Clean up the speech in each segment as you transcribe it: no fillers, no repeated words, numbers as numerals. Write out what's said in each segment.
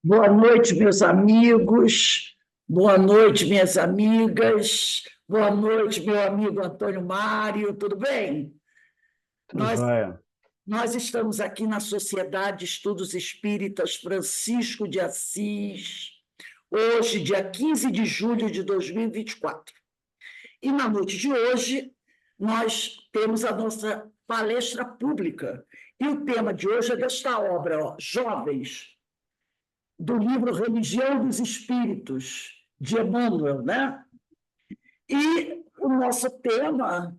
Boa noite, meus amigos. Boa noite, minhas amigas. Boa noite, meu amigo Antônio Mário. Tudo bem? Tudo Nós, jóia. nós estamos aqui na Sociedade de Estudos Espíritas Francisco de Assis, hoje, dia 15 de julho de 2024. E na noite de hoje, nós temos a nossa palestra pública. E o tema de hoje é desta obra, Jovens, do livro Religião dos Espíritos, de Emmanuel, né? E o nosso tema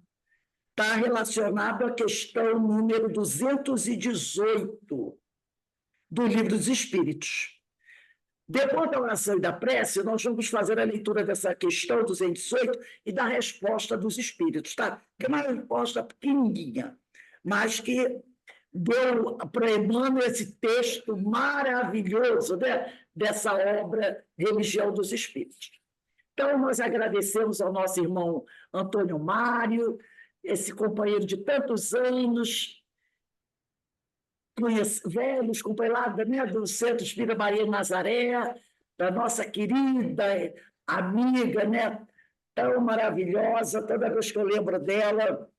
está relacionado à questão número 218 do Livro dos Espíritos. Depois da oração e da prece, nós vamos fazer a leitura dessa questão 218 e da resposta dos Espíritos, tá? Que é uma resposta pequenininha, mas que deu para Emmanuel esse texto maravilhoso, né, dessa obra Religião dos Espíritos. Então, nós agradecemos ao nosso irmão Antônio Mário, esse companheiro de tantos anos, velhos companheiros, né, do Centro Espírita Maria de Nazaré, da nossa querida amiga, né, tão maravilhosa, toda vez que eu lembro dela,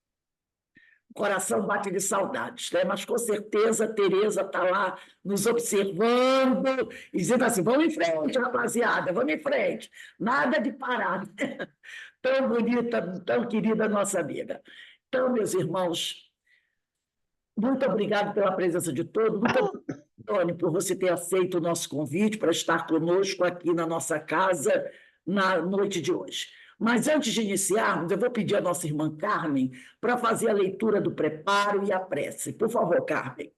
o coração bate de saudades, né? Mas com certeza a Tereza está lá nos observando e dizendo assim: vamos em frente, rapaziada, vamos em frente, nada de parar. Tão bonita, tão querida nossa amiga. Então, meus irmãos, muito obrigado pela presença de todos, muito obrigado, Tony, por você ter aceito o nosso convite para estar conosco aqui na nossa casa na noite de hoje. Mas antes de iniciarmos, eu vou pedir à nossa irmã Carmen para fazer a leitura do preparo e a prece. Por favor, Carmen.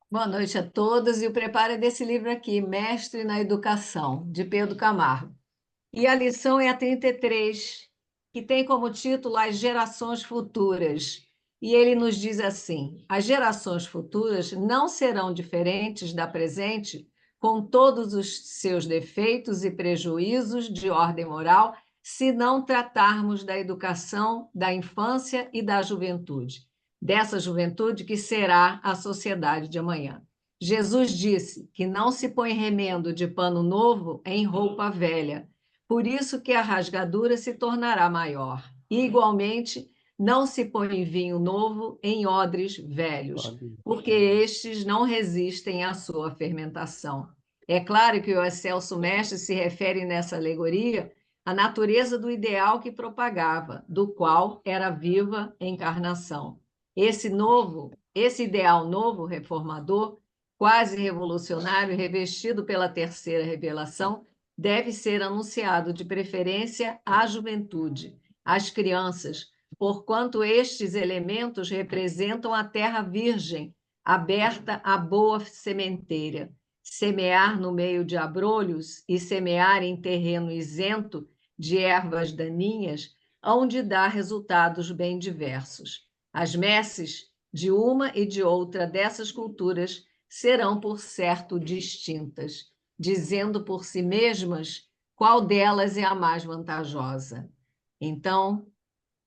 Boa noite a todos e o preparo é desse livro aqui, Mestre na Educação, de Pedro Camargo. E a lição é a 33, que tem como título As Gerações Futuras. E ele nos diz assim: as gerações futuras não serão diferentes da presente, com todos os seus defeitos e prejuízos de ordem moral, se não tratarmos da educação, da infância e da juventude. Dessa juventude que será a sociedade de amanhã. Jesus disse que não se põe remendo de pano novo em roupa velha, por isso que a rasgadura se tornará maior. E, igualmente, não se põe vinho novo em odres velhos, porque estes não resistem à sua fermentação. É claro que o excelso mestre se refere nessa alegoria à natureza do ideal que propagava, do qual era viva encarnação. Esse ideal novo, reformador, quase revolucionário, revestido pela terceira revelação, deve ser anunciado de preferência à juventude, às crianças, porquanto estes elementos representam a terra virgem, aberta à boa sementeira. Semear no meio de abrolhos e semear em terreno isento de ervas daninhas, hão de dar resultados bem diversos. As messes de uma e de outra dessas culturas serão, por certo, distintas, dizendo por si mesmas qual delas é a mais vantajosa. Então,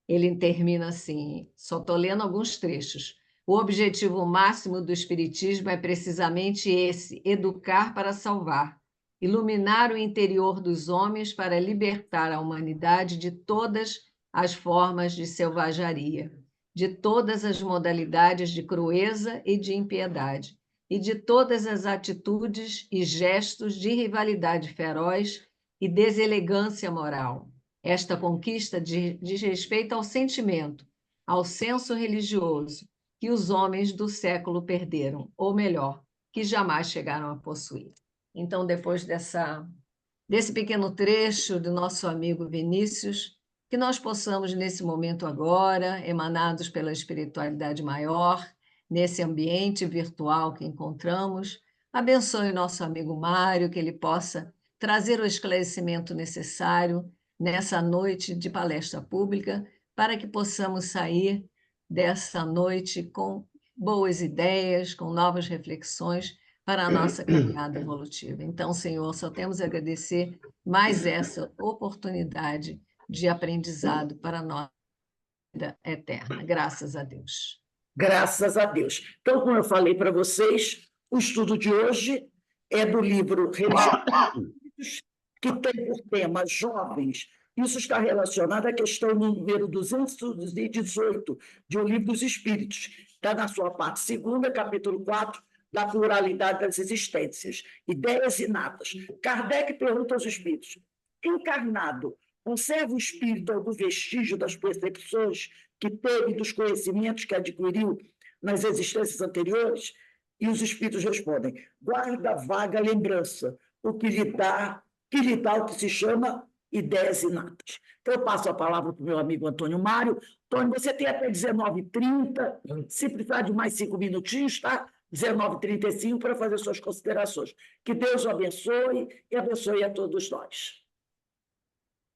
ele termina assim, só estou lendo alguns trechos. O objetivo máximo do Espiritismo é precisamente esse: educar para salvar, iluminar o interior dos homens para libertar a humanidade de todas as formas de selvageria, de todas as modalidades de crueza e de impiedade, e de todas as atitudes e gestos de rivalidade feroz e deselegância moral. Esta conquista diz respeito ao sentimento, ao senso religioso, que os homens do século perderam, ou melhor, que jamais chegaram a possuir. Então, depois desse pequeno trecho do nosso amigo Vinícius, que nós possamos, nesse momento agora, emanados pela espiritualidade maior, nesse ambiente virtual que encontramos, abençoe o nosso amigo Mário, que ele possa trazer o esclarecimento necessário nessa noite de palestra pública, para que possamos sair dessa noite com boas ideias, com novas reflexões para a nossa caminhada evolutiva. Então, Senhor, só temos a agradecer mais essa oportunidade de aprendizado para a nossa vida eterna. Graças a Deus. Graças a Deus. Então, como eu falei para vocês, o estudo de hoje é do livro Religião, que tem por tema jovens. Isso está relacionado à questão número 218 de O Livro dos Espíritos. Está na sua parte segunda, capítulo 4, da pluralidade das existências, ideias inatas. Kardec pergunta aos espíritos: encarnado, conserva o espírito algum vestígio das percepções que teve, dos conhecimentos que adquiriu nas existências anteriores? E os espíritos respondem: guarda vaga lembrança, o que lhe dá o que se chama ideias inatas. Então, eu passo a palavra para o meu amigo Antônio Mário. Antônio, você tem até 19h30, se precisar de mais 5 minutinhos, tá? 19h35 para fazer suas considerações. Que Deus o abençoe e abençoe a todos nós.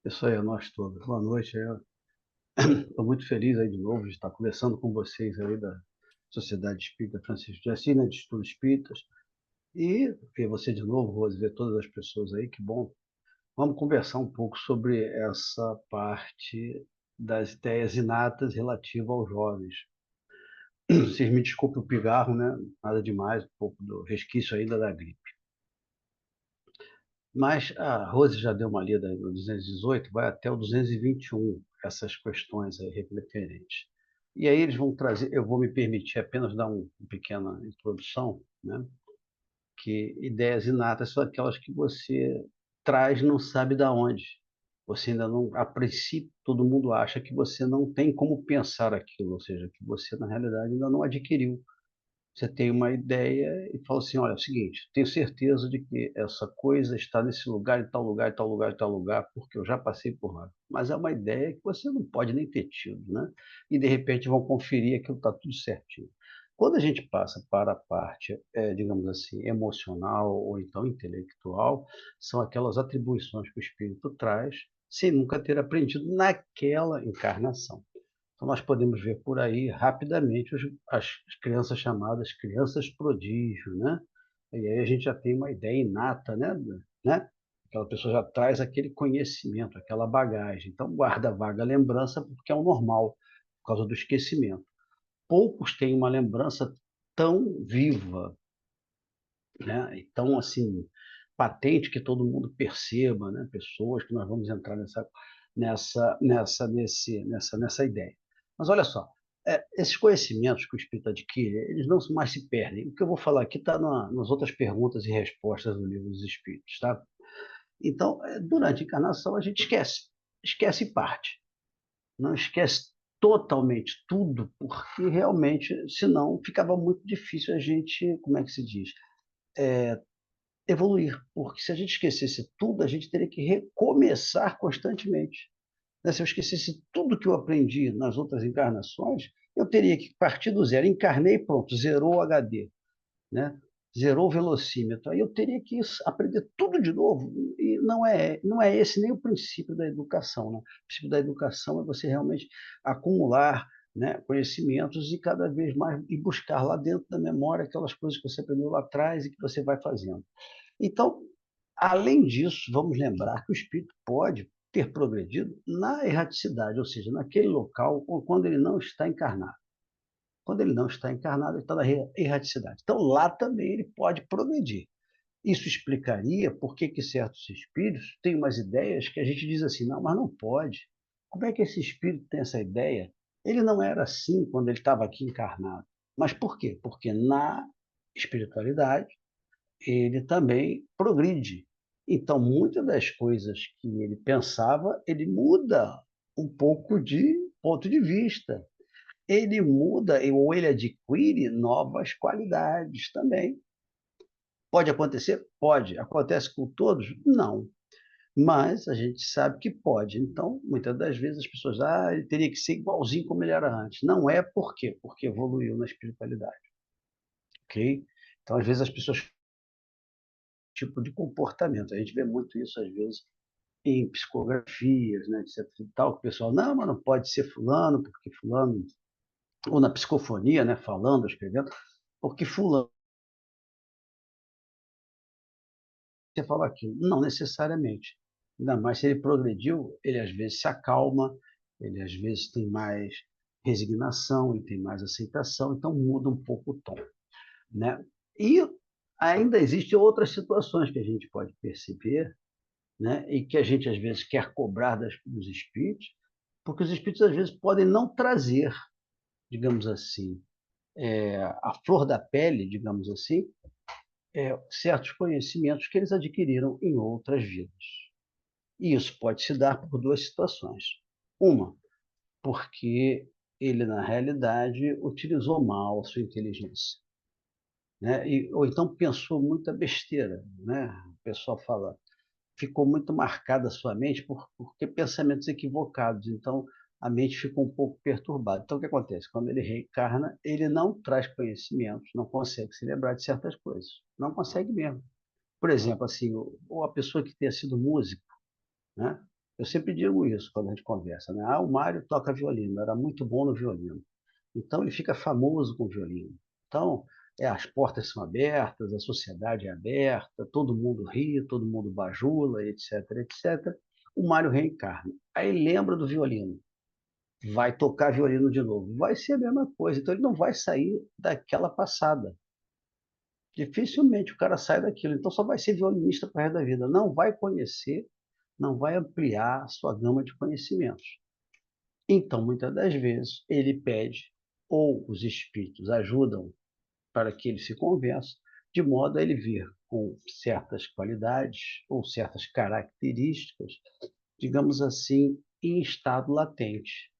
Isso aí, a nós todos. Boa noite. Estou muito feliz aí de novo de estar conversando com vocês aí da Sociedade Espírita Francisco de Assis, né, de Estudos Espíritas. E ver você de novo, Rose, ver todas as pessoas aí, que bom. Vamos conversar um pouco sobre essa parte das ideias inatas relativas aos jovens. Vocês me desculpem o pigarro, né? Nada demais, um pouco do resquício ainda da gripe. Mas a Rose já deu uma lida no 218, vai até o 221, essas questões aí referentes. E aí eles vão trazer, eu vou me permitir apenas dar uma pequena introdução, né? Que ideias inatas são aquelas que você traz não sabe de onde. Você ainda não, a princípio, todo mundo acha que você não tem como pensar aquilo, ou seja, que você, na realidade, ainda não adquiriu. Você tem uma ideia e fala assim, olha, é o seguinte, tenho certeza de que essa coisa está nesse lugar, em tal lugar, em tal lugar, em tal lugar, porque eu já passei por lá. Mas é uma ideia que você não pode nem ter tido, né? E, de repente, vão conferir aquilo está tudo certinho. Quando a gente passa para a parte, digamos assim, emocional ou então intelectual, são aquelas atribuições que o espírito traz sem nunca ter aprendido naquela encarnação. Então, nós podemos ver por aí rapidamente as crianças chamadas crianças prodígio, né? E aí a gente já tem uma ideia inata, né? Aquela pessoa já traz aquele conhecimento, aquela bagagem. Então, guarda vaga lembrança porque é o normal, por causa do esquecimento. Poucos têm uma lembrança tão viva, né? E tão, assim, patente que todo mundo perceba, né? Pessoas que nós vamos entrar nessa ideia. Mas olha só, esses conhecimentos que o espírito adquire, eles não mais se perdem. O que eu vou falar aqui está nas outras perguntas e respostas do livro dos Espíritos, tá? Então, durante a encarnação, a gente esquece parte. Não esquece totalmente tudo, porque realmente, senão, ficava muito difícil a gente, como é que se diz? Evoluir, porque se a gente esquecesse tudo, a gente teria que recomeçar constantemente. Né? Se eu esquecesse tudo que eu aprendi nas outras encarnações, eu teria que partir do zero. Encarnei, pronto, zerou o HD, né? Zerou o velocímetro. Aí eu teria que aprender tudo de novo. E não é esse nem o princípio da educação. Né? O princípio da educação é você realmente acumular, né, conhecimentos e cada vez mais e buscar lá dentro da memória aquelas coisas que você aprendeu lá atrás e que você vai fazendo. Então, além disso, vamos lembrar que o espírito pode ter progredido na erraticidade, ou seja, naquele local quando ele não está encarnado. Quando ele não está encarnado, ele está na erraticidade. Então, lá também ele pode progredir. Isso explicaria por que certos espíritos têm umas ideias que a gente diz assim, não, mas não pode. Como é que esse espírito tem essa ideia? Ele não era assim quando ele estava aqui encarnado. Mas por quê? Porque na espiritualidade, ele também progride. Então, muitas das coisas que ele pensava, ele muda um pouco de ponto de vista. Ele muda ou ele adquire novas qualidades também. Pode acontecer? Pode. Acontece com todos? Não. Mas a gente sabe que pode. Então, muitas das vezes as pessoas, ele teria que ser igualzinho como ele era antes. Não é por quê? Porque evoluiu na espiritualidade. Ok? Então, às vezes as pessoas tipo de comportamento. A gente vê muito isso, às vezes, em psicografias, né, etc. E tal, que o pessoal, não, mas não pode ser fulano, porque fulano, ou na psicofonia, né, falando, escrevendo, porque fulano, você fala aquilo. Não necessariamente. Ainda mais se ele progrediu, ele às vezes se acalma, ele às vezes tem mais resignação, ele tem mais aceitação, então muda um pouco o tom, né? E ainda existem outras situações que a gente pode perceber, né, e que a gente às vezes quer cobrar dos espíritos, porque os espíritos às vezes podem não trazer, digamos assim, a flor da pele, digamos assim, certos conhecimentos que eles adquiriram em outras vidas. E isso pode se dar por duas situações. Uma, porque ele, na realidade, utilizou mal a sua inteligência, né? Ou então pensou muita besteira, né? O pessoal fala, ficou muito marcada a sua mente por ter pensamentos equivocados, então a mente ficou um pouco perturbada. Então, o que acontece? Quando ele reencarna, ele não traz conhecimentos, não consegue se lembrar de certas coisas. Não consegue mesmo. Por exemplo, assim, ou a pessoa que tenha sido músico, né? Eu sempre digo isso quando a gente conversa, né? O Mário toca violino, era muito bom no violino. Então ele fica famoso com o violino. Então, as portas são abertas, a sociedade é aberta, todo mundo ri, todo mundo bajula, etc, etc. O Mário reencarna. Aí lembra do violino, vai tocar violino de novo. Vai ser a mesma coisa. Então ele não vai sair daquela passada. Dificilmente o cara sai daquilo. Então só vai ser violinista para o resto da vida. Não vai conhecer, não vai ampliar a sua gama de conhecimentos. Então, muitas das vezes, ele pede, ou os espíritos ajudam para que ele se convença, de modo a ele vir com certas qualidades ou certas características, digamos assim, em estado latente,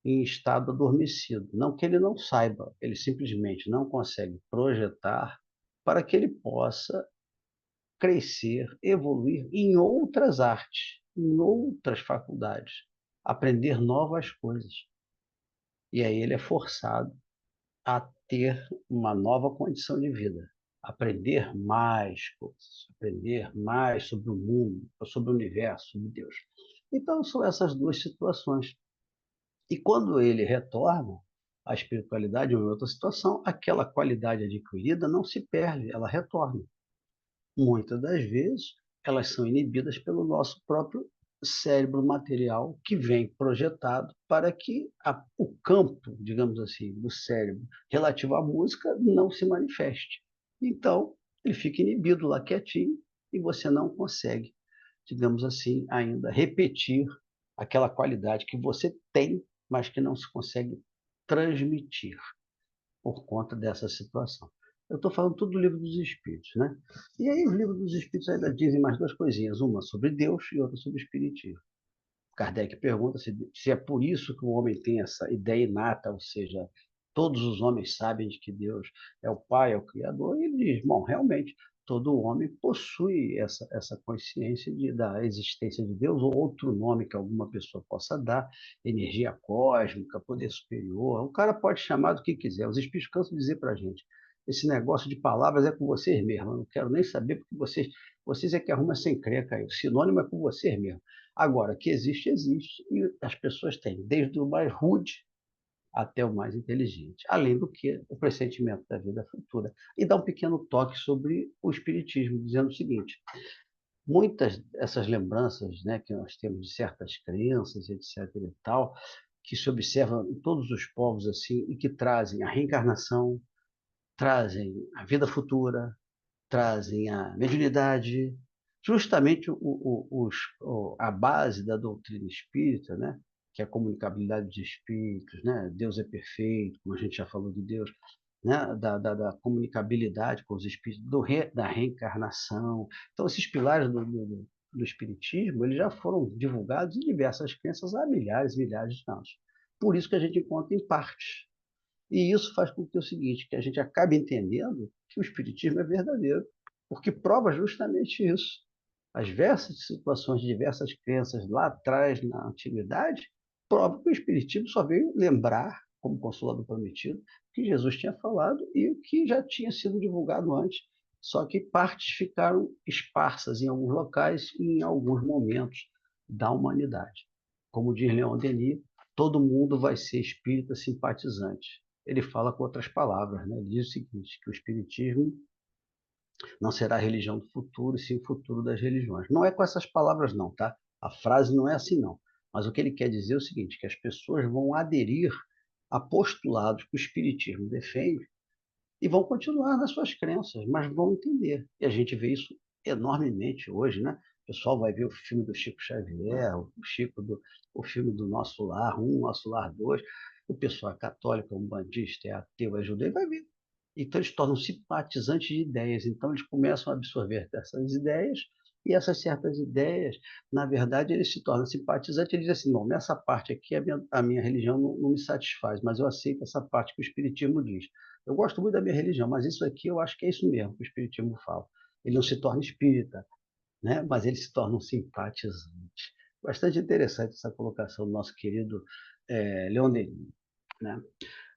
em estado adormecido. Não que ele não saiba, ele simplesmente não consegue projetar para que ele possa crescer, evoluir em outras artes, em outras faculdades, aprender novas coisas. E aí ele é forçado a ter uma nova condição de vida, aprender mais coisas, aprender mais sobre o mundo, sobre o universo, sobre Deus. Então, são essas duas situações. E quando ele retorna à espiritualidade em outra situação, aquela qualidade adquirida não se perde, ela retorna. Muitas das vezes, elas são inibidas pelo nosso próprio cérebro material que vem projetado para que o campo, digamos assim, do cérebro relativo à música não se manifeste. Então, ele fica inibido lá quietinho e você não consegue, digamos assim, ainda repetir aquela qualidade que você tem, mas que não se consegue transmitir por conta dessa situação. Eu estou falando tudo do Livro dos Espíritos, né? E aí, os livros dos Espíritos ainda dizem mais duas coisinhas, uma sobre Deus e outra sobre o Espiritismo. Kardec pergunta se é por isso que o homem tem essa ideia inata, ou seja, todos os homens sabem de que Deus é o Pai, é o Criador, e ele diz, bom, realmente, todo homem possui essa consciência da existência de Deus, ou outro nome que alguma pessoa possa dar, energia cósmica, poder superior, o cara pode chamar do que quiser. Os espíritos cansam de dizer para a gente, esse negócio de palavras é com vocês mesmos, eu não quero nem saber, porque vocês é que arrumam essa encrenca aí, o sinônimo é com vocês mesmos. Agora, que existe, existe, e as pessoas têm, desde o mais rude até o mais inteligente, além do que o pressentimento da vida futura. E dá um pequeno toque sobre o Espiritismo, dizendo o seguinte, muitas dessas lembranças, né, que nós temos de certas crenças, etc. e tal, que se observam em todos os povos assim, e que trazem a reencarnação, trazem a vida futura, trazem a mediunidade, justamente a base da doutrina espírita, né? Que é a comunicabilidade dos espíritos, né? Deus é perfeito, como a gente já falou de Deus, né? Da comunicabilidade com os espíritos, da reencarnação. Então, esses pilares do espiritismo, eles já foram divulgados em diversas crenças há milhares e milhares de anos. Por isso que a gente encontra em partes. E isso faz com que o seguinte, que a gente acabe entendendo que o espiritismo é verdadeiro, porque prova justamente isso. As diversas situações de diversas crenças lá atrás, na antiguidade, prova que o espiritismo só veio lembrar, como Consolador Prometido, que Jesus tinha falado e o que já tinha sido divulgado antes, só que partes ficaram esparsas em alguns locais e em alguns momentos da humanidade. Como diz Leon Denis, todo mundo vai ser espírita simpatizante. Ele fala com outras palavras, né? Ele diz o seguinte, que o espiritismo não será a religião do futuro, e sim o futuro das religiões. Não é com essas palavras não, tá? A frase não é assim não. Mas o que ele quer dizer é o seguinte, que as pessoas vão aderir a postulados que o espiritismo defende, e vão continuar nas suas crenças, mas vão entender. E a gente vê isso enormemente hoje, né? O pessoal vai ver o filme do Chico Xavier, o filme do Nosso Lar 1, Nosso Lar 2. O pessoal é católico, é umbandista, é ateu, é judeu, e vai ver. Então eles tornam simpatizantes de ideias. Então eles começam a absorver essas ideias, e essas certas ideias, na verdade, eles se tornam simpatizantes. Eles dizem assim: não, nessa parte aqui a minha religião não me satisfaz, mas eu aceito essa parte que o Espiritismo diz. Eu gosto muito da minha religião, mas isso aqui eu acho que é isso mesmo que o Espiritismo fala. Ele não se torna espírita, né? Mas ele se torna um simpatizante. Bastante interessante essa colocação do nosso querido Leon Denis, né?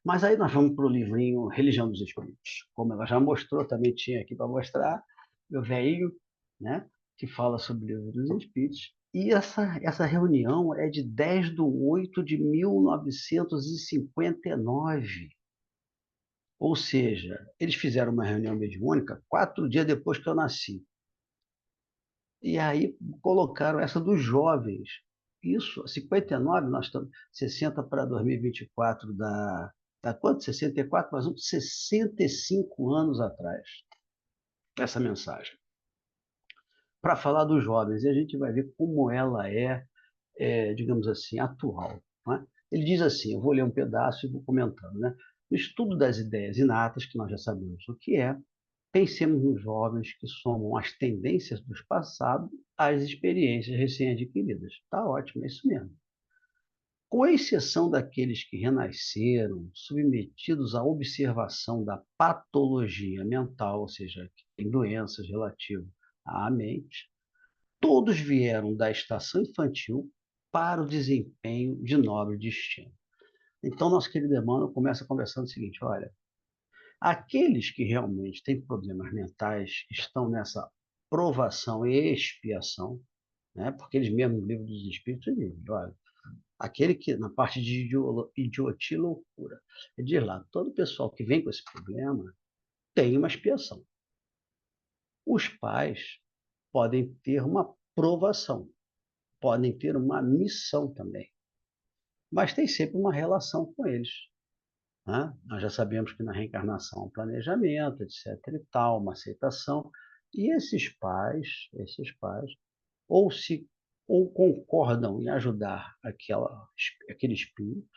Mas aí nós vamos para o livrinho Religião dos Espíritos. Como ela já mostrou, também tinha aqui para mostrar, meu velhinho, né? Que fala sobre o livro dos Espíritos. E essa reunião é de 10/8/1959. Ou seja, eles fizeram uma reunião mediúnica 4 dias depois que eu nasci. E aí colocaram essa dos jovens. Isso, 59, nós estamos 60 para 2024, dá quanto? 64, mas uns 65 anos atrás, essa mensagem. Para falar dos jovens, e a gente vai ver como ela digamos assim, atual. Não é? Ele diz assim, eu vou ler um pedaço e vou comentando, né? No estudo das ideias inatas, que nós já sabemos o que é, pensemos nos jovens que somam as tendências dos passados às experiências recém-adquiridas. Está ótimo, é isso mesmo. Com exceção daqueles que renasceram, submetidos à observação da patologia mental, ou seja, que tem doenças relativas à mente, todos vieram da estação infantil para o desempenho de nobre destino. Então, nosso querido Emmanuel começa conversando o seguinte: olha, aqueles que realmente têm problemas mentais estão nessa provação e expiação, né? Porque eles mesmos no livro dos Espíritos dizem, olha, aquele que, na parte de idiotia e loucura, ele diz lá, todo pessoal que vem com esse problema tem uma expiação. Os pais podem ter uma provação, podem ter uma missão também, mas tem sempre uma relação com eles. Né? Nós já sabemos que na reencarnação há um planejamento, etc. e tal, uma aceitação. E esses pais, ou se ou concordam em ajudar aquele espírito,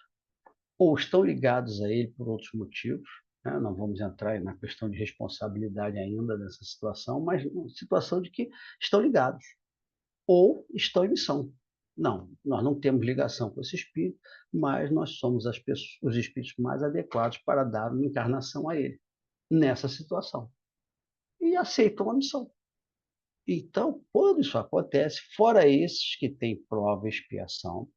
ou estão ligados a ele por outros motivos. Né? Não vamos entrar na questão de responsabilidade ainda dessa situação, mas uma situação de que estão ligados, ou estão em missão. Não, nós não temos ligação com esse espírito, mas nós somos os espíritos mais adequados para dar uma encarnação a ele, nessa situação. E aceitam a missão. Então, quando isso acontece, fora esses que têm prova e expiação,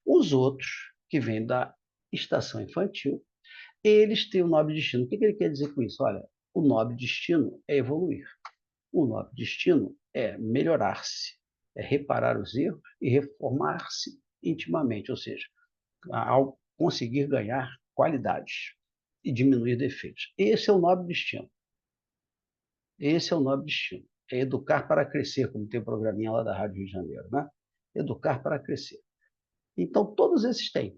os outros, que vêm da estação infantil, eles têm o nobre destino. O que ele quer dizer com isso? Olha, o nobre destino é evoluir. O nobre destino é melhorar-se, é reparar os erros e reformar-se intimamente, ou seja, ao conseguir ganhar qualidades e diminuir defeitos. Esse é o nobre destino. Esse é o nobre destino. É educar para crescer, como tem o programinha lá da Rádio Rio de Janeiro, né? Educar para crescer. Então, todos esses têm.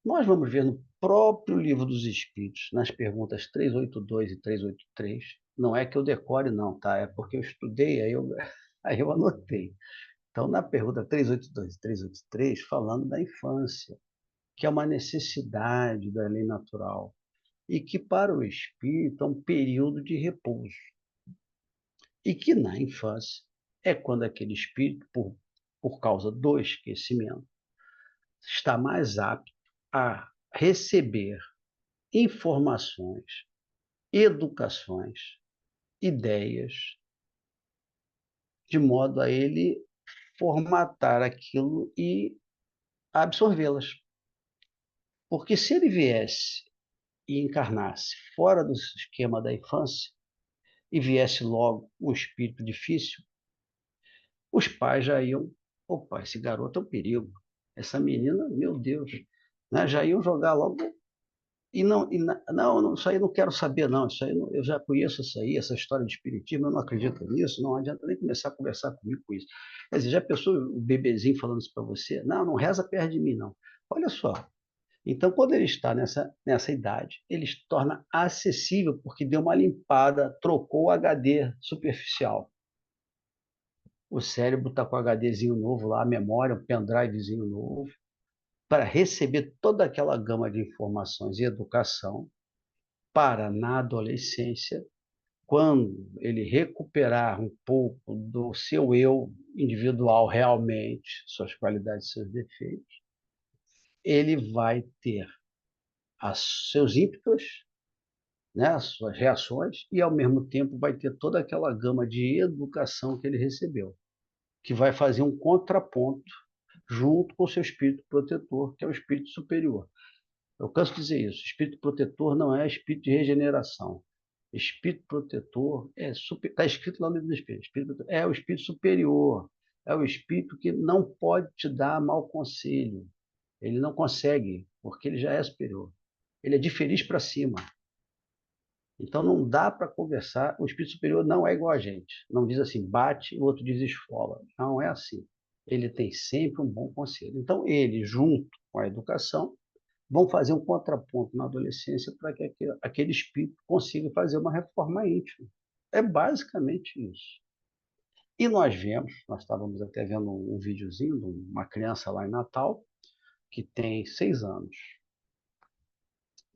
Nós vamos ver no próprio Livro dos Espíritos, nas perguntas 382 e 383, não é que eu decore não, tá? É porque eu estudei, aí eu anotei. Então, na pergunta 382 e 383, falando da infância, que é uma necessidade da lei natural, e que para o espírito é um período de repouso. E que na infância é quando aquele espírito, por causa do esquecimento, está mais apto a receber informações, educações, ideias, de modo a ele formatar aquilo e absorvê-las. Porque se ele viesse e encarnasse fora do esquema da infância e viesse logo um espírito difícil, os pais já iam, opa, esse garoto é um perigo, essa menina, meu Deus, né? Já iam jogar logo. Não, isso aí eu não quero saber, não. Isso aí eu já conheço isso aí, essa história de espiritismo, eu não acredito nisso, não adianta nem começar a conversar comigo com isso. Quer dizer, já pensou o bebezinho falando isso para você? Não, não reza perto de mim, não. Olha só, Então, quando ele está nessa idade, ele se torna acessível porque deu uma limpada, trocou o HD superficial. O cérebro está com o HDzinho novo lá, a memória, um pendrivezinho novo, para receber toda aquela gama de informações e educação para, na adolescência, quando ele recuperar um pouco do seu eu individual realmente, suas qualidades, seus defeitos, ele vai ter seus ímpetos, né, as suas reações, e ao mesmo tempo vai ter toda aquela gama de educação que ele recebeu, que vai fazer um contraponto junto com o seu espírito protetor, que é o espírito superior. Eu canso de dizer isso, espírito protetor não é espírito de regeneração. Espírito protetor está escrito lá no livro do Espírito. É o espírito superior, é o espírito que não pode te dar mau conselho. Ele não consegue, porque ele já é superior. Ele é de feliz para cima. Então não dá para conversar. O espírito superior não é igual a gente. Não diz assim, bate, o outro diz esfola. Não é assim. Ele tem sempre um bom conselho. Então ele, junto com a educação, vão fazer um contraponto na adolescência para que aquele espírito consiga fazer uma reforma íntima. É basicamente isso. E nós estávamos até vendo um videozinho de uma criança lá em Natal, que tem 6 anos.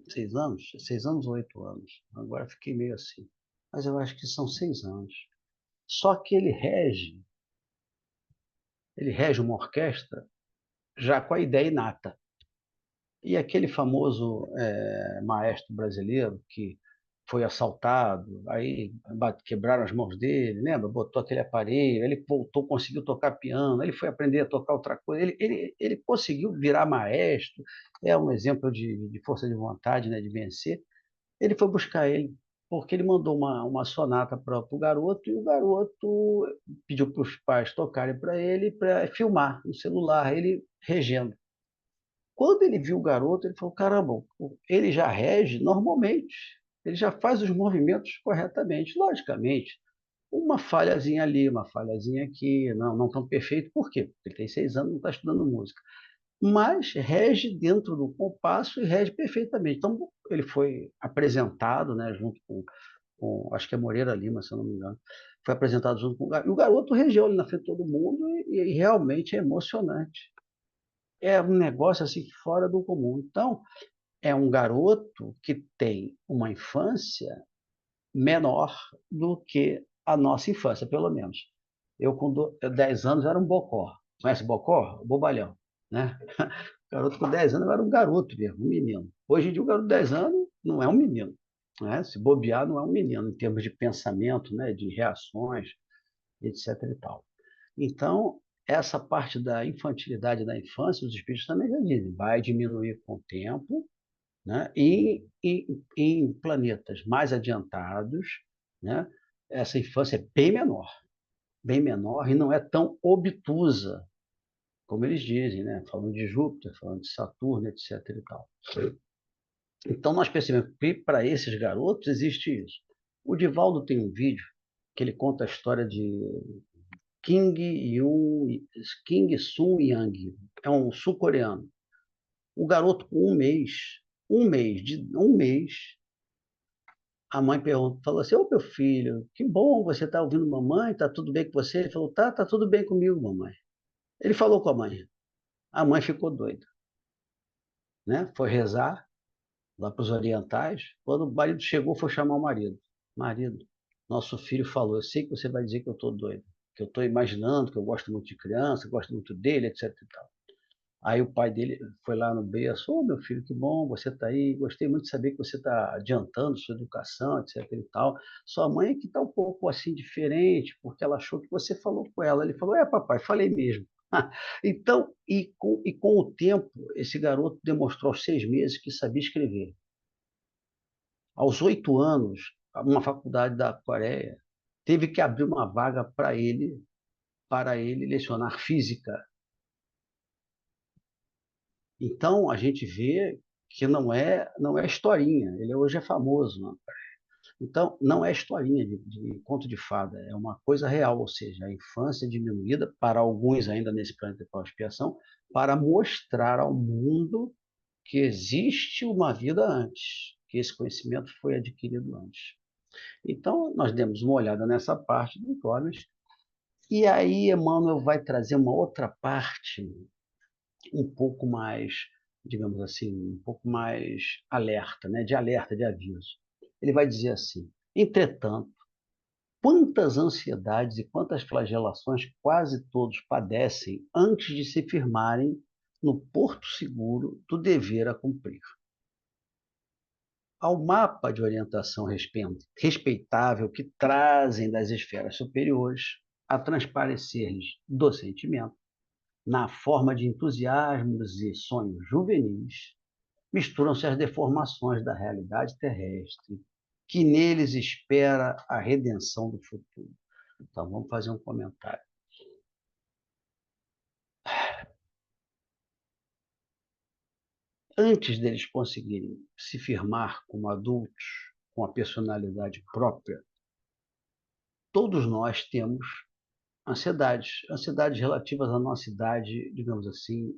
6 anos? 6 anos ou 8 anos? Agora fiquei meio assim. Mas eu acho que são 6 anos. Só que ele rege uma orquestra já com a ideia inata. E aquele famoso maestro brasileiro que foi assaltado, aí quebraram as mãos dele, lembra? Botou aquele aparelho, ele voltou, conseguiu tocar piano, ele foi aprender a tocar outra coisa, ele conseguiu virar maestro, é um exemplo de força de vontade, né, de vencer. Ele foi buscar ele, porque ele mandou uma sonata para o garoto, e o garoto pediu para os pais tocarem para ele, para filmar no celular, ele regendo. Quando ele viu o garoto, ele falou: caramba, ele já rege normalmente, ele já faz os movimentos corretamente. Logicamente, uma falhazinha ali, uma falhazinha aqui, não tão perfeito. Por quê? Porque ele tem 6 anos, não está estudando música. Mas rege dentro do compasso e rege perfeitamente. Então, ele foi apresentado, né, junto acho que é Moreira Lima, se eu não me engano, foi apresentado junto com o garoto. E o garoto regeu ali na frente de todo mundo e realmente é emocionante. É um negócio assim fora do comum. Então, é um garoto que tem uma infância menor do que a nossa infância, pelo menos. Eu, com 10 anos, era um bocó. Conhece bocó? Bobalhão, né? O garoto com 10 anos era um garoto mesmo, um menino. Hoje em dia, o garoto de 10 anos não é um menino. Né? Se bobear, não é um menino, em termos de pensamento, né? De reações, etc. e tal. Então, essa parte da infantilidade da infância, os espíritos também já dizem, vai diminuir com o tempo, né? E em planetas mais adiantados, né? Essa infância é bem menor e não é tão obtusa, como eles dizem, né? Falando de Júpiter, falando de Saturno, etc. e tal. Então, nós percebemos que para esses garotos existe isso. O Divaldo tem um vídeo que ele conta a história de Kim Kim Sun Yang, é um sul-coreano. O garoto com um mês, a mãe falou assim: ô meu filho, que bom, você está ouvindo mamãe, está tudo bem com você? Ele falou: tá tudo bem comigo, mamãe. Ele falou com a mãe ficou doida, né? Foi rezar lá para os orientais. Quando o marido chegou, foi chamar o marido. Marido, nosso filho falou: eu sei que você vai dizer que eu estou doido, que eu estou imaginando que eu gosto muito de criança, gosto muito dele, etc e tal. Aí o pai dele foi lá no berço: ô meu filho, que bom, você está aí, gostei muito de saber que você está adiantando sua educação, etc e tal. Sua mãe é que está um pouco assim diferente, porque ela achou que você falou com ela. Ele falou: é papai, falei mesmo. Então, e com o tempo, esse garoto demonstrou aos 6 meses que sabia escrever. Aos 8 anos, uma faculdade da Coreia teve que abrir uma vaga para ele lecionar física. Então, a gente vê que não é historinha, ele hoje é famoso, né? Então, não é historinha de conto de fada, é uma coisa real, ou seja, a infância diminuída, para alguns ainda nesse planeta de expiação, para mostrar ao mundo que existe uma vida antes, que esse conhecimento foi adquirido antes. Então, nós demos uma olhada nessa parte do Thomas, e aí Emmanuel vai trazer uma outra parte um pouco mais, digamos assim, um pouco mais alerta, né? De alerta, de aviso. Ele vai dizer assim: entretanto, quantas ansiedades e quantas flagelações quase todos padecem antes de se firmarem no porto seguro do dever a cumprir. Ao mapa de orientação respeitável que trazem das esferas superiores a transparecer-lhes do sentimento, na forma de entusiasmos e sonhos juvenis, misturam-se as deformações da realidade terrestre, que neles espera a redenção do futuro. Então, vamos fazer um comentário. Antes deles conseguirem se firmar como adultos, com a personalidade própria, todos nós temos ansiedades relativas à nossa idade, digamos assim,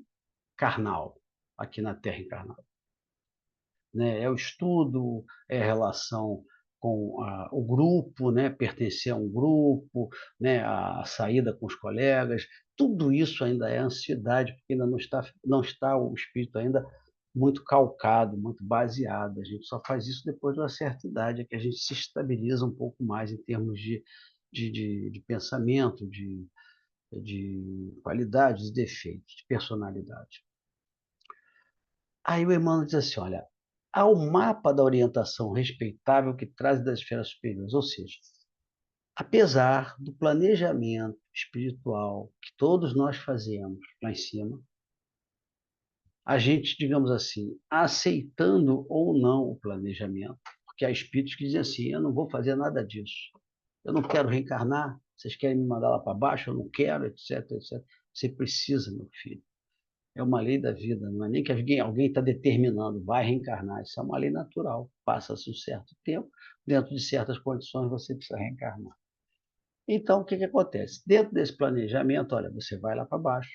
carnal, aqui na Terra encarnada. Né? É o estudo, é a relação com o grupo, né? Pertencer a um grupo, né? A saída com os colegas, tudo isso ainda é ansiedade, porque ainda não está o espírito ainda muito calcado, muito baseado. A gente só faz isso depois de uma certa idade, é que a gente se estabiliza um pouco mais em termos de pensamento, de qualidades e defeitos, de personalidade. Aí o Emmanuel diz assim, olha, há o mapa da orientação respeitável que traz das esferas superiores, ou seja, apesar do planejamento espiritual que todos nós fazemos lá em cima, a gente, digamos assim, aceitando ou não o planejamento, porque há espíritos que dizem assim, eu não vou fazer nada disso, eu não quero reencarnar, vocês querem me mandar lá para baixo, eu não quero, etc, etc. Você precisa, meu filho. É uma lei da vida, não é nem que alguém está determinando, vai reencarnar. Isso é uma lei natural. Passa-se um certo tempo, dentro de certas condições você precisa reencarnar. Então, o que acontece? Dentro desse planejamento, olha, você vai lá para baixo,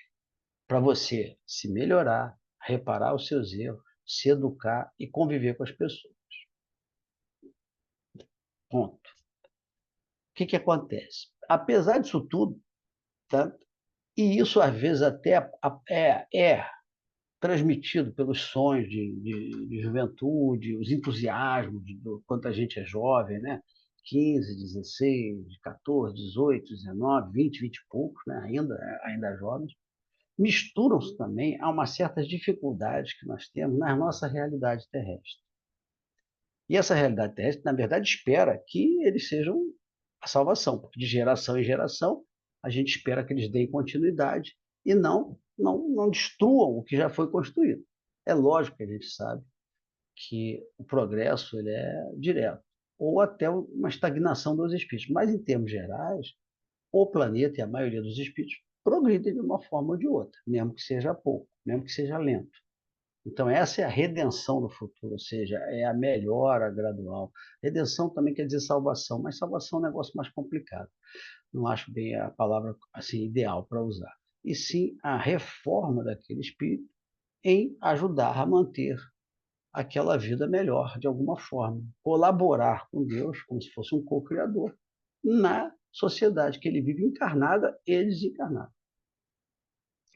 para você se melhorar, reparar os seus erros, se educar e conviver com as pessoas. Ponto. O que acontece? Apesar disso tudo, tá? E isso às vezes até é transmitido pelos sonhos de juventude, os entusiasmos do quanto a gente é jovem, né? 15, 16, 14, 18, 19, 20, 20 e poucos, né? Ainda jovens, misturam-se também a umas certas dificuldades que nós temos na nossa realidade terrestre. E essa realidade terrestre, na verdade, espera que eles sejam a salvação, porque de geração em geração a gente espera que eles deem continuidade e não destruam o que já foi construído. É lógico que a gente sabe que o progresso ele é direto, ou até uma estagnação dos espíritos, mas em termos gerais, o planeta e a maioria dos espíritos progridem de uma forma ou de outra, mesmo que seja pouco, mesmo que seja lento. Então, essa é a redenção do futuro, ou seja, é a melhora gradual. Redenção também quer dizer salvação, mas salvação é um negócio mais complicado. Não acho bem a palavra assim ideal para usar. E sim a reforma daquele espírito em ajudar a manter aquela vida melhor, de alguma forma. Colaborar com Deus, como se fosse um co-criador, na sociedade que ele vive encarnada e desencarnada.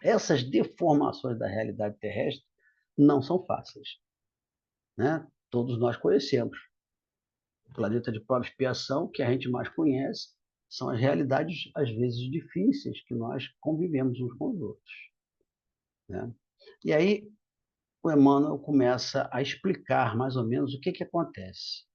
Essas deformações da realidade terrestre não são fáceis, né? Todos nós conhecemos. O planeta de prova e expiação, que a gente mais conhece, são as realidades, às vezes, difíceis que nós convivemos uns com os outros, né? E aí, o Emmanuel começa a explicar mais ou menos o que acontece.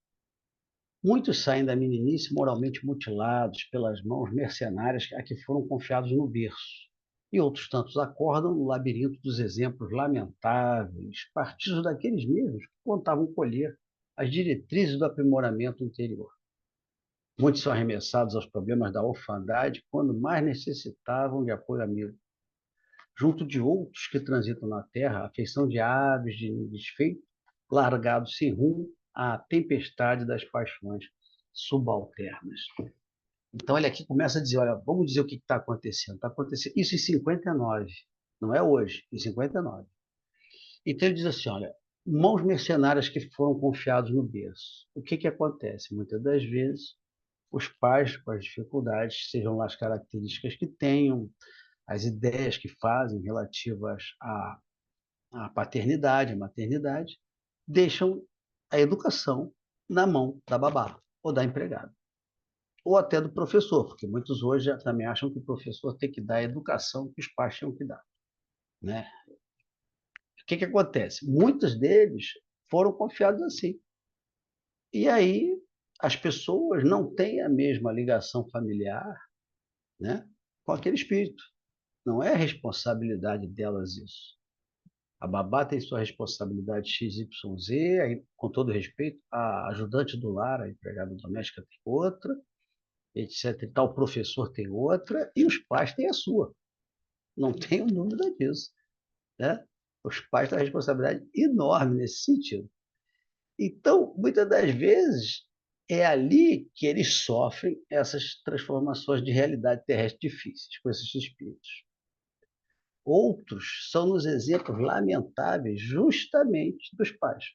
Muitos saem da meninice moralmente mutilados pelas mãos mercenárias a que foram confiados no berço, e outros tantos acordam no labirinto dos exemplos lamentáveis, partidos daqueles mesmos que contavam colher as diretrizes do aprimoramento interior. Muitos são arremessados aos problemas da orfandade quando mais necessitavam de apoio amigo, junto de outros que transitam na terra, a feição de aves de ninho desfeito, largados sem rumo à tempestade das paixões subalternas. Então ele aqui começa a dizer, olha, vamos dizer o que está acontecendo. Está acontecendo isso em 59, não é hoje, em 59. Então ele diz assim, olha, mãos mercenárias que foram confiados no berço. O que acontece? Muitas das vezes, os pais, com as dificuldades, sejam lá as características que tenham, as ideias que fazem relativas à paternidade, à maternidade, deixam a educação na mão da babá ou da empregada. Ou até do professor, porque muitos hoje já também acham que o professor tem que dar a educação que os pais tinham que dar, né? O que acontece? Muitos deles foram confiados assim. E aí as pessoas não têm a mesma ligação familiar, né, com aquele espírito. Não é responsabilidade delas isso. A babá tem sua responsabilidade XYZ, aí, com todo respeito, a ajudante do lar, a empregada doméstica tem outra, etc. E tal, o professor tem outra, e os pais têm a sua. Não tenho dúvida disso, né? Os pais têm uma responsabilidade enorme nesse sentido. Então, muitas das vezes, é ali que eles sofrem essas transformações de realidade terrestre difíceis com esses espíritos. Outros são os exemplos lamentáveis justamente dos pais.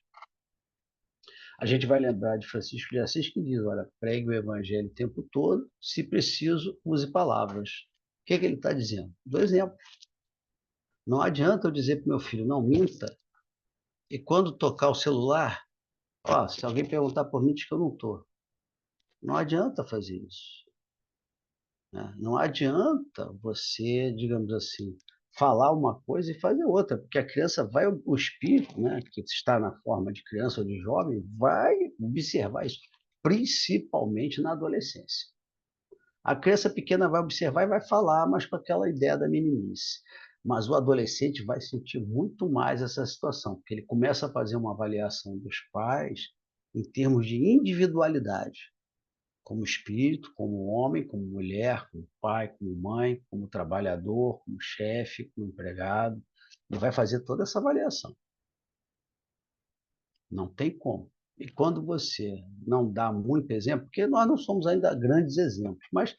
A gente vai lembrar de Francisco de Assis que diz, olha, pregue o evangelho o tempo todo, se preciso, use palavras. O que ele está dizendo? Dou exemplo. Não adianta eu dizer para o meu filho, não minta, e quando tocar o celular, ó, se alguém perguntar por mim, diz que eu não estou. Não adianta fazer isso, né? Não adianta você, digamos assim, falar uma coisa e fazer outra, porque a criança vai, o espírito, né, que está na forma de criança ou de jovem, vai observar isso, principalmente na adolescência. A criança pequena vai observar e vai falar, mas com aquela ideia da meninice. Mas o adolescente vai sentir muito mais essa situação, porque ele começa a fazer uma avaliação dos pais em termos de individualidade, como espírito, como homem, como mulher, como pai, como mãe, como trabalhador, como chefe, como empregado. Ele vai fazer toda essa avaliação. Não tem como. E quando você não dá muito exemplo, porque nós não somos ainda grandes exemplos, mas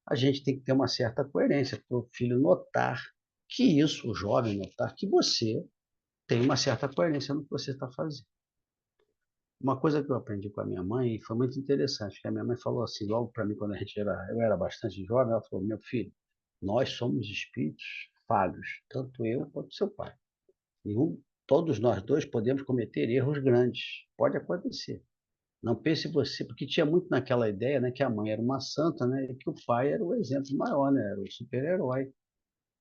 a gente tem que ter uma certa coerência para o filho notar que isso, o jovem notar que você tem uma certa coerência no que você está fazendo. Uma coisa que eu aprendi com a minha mãe foi muito interessante, que a minha mãe falou assim, logo para mim, quando eu era bastante jovem, ela falou, meu filho, nós somos espíritos falhos, tanto eu quanto seu pai. E todos nós dois podemos cometer erros grandes, pode acontecer. Não pense você, porque tinha muito naquela ideia, né, que a mãe era uma santa, né, e que o pai era o exemplo maior, né, era o super-herói.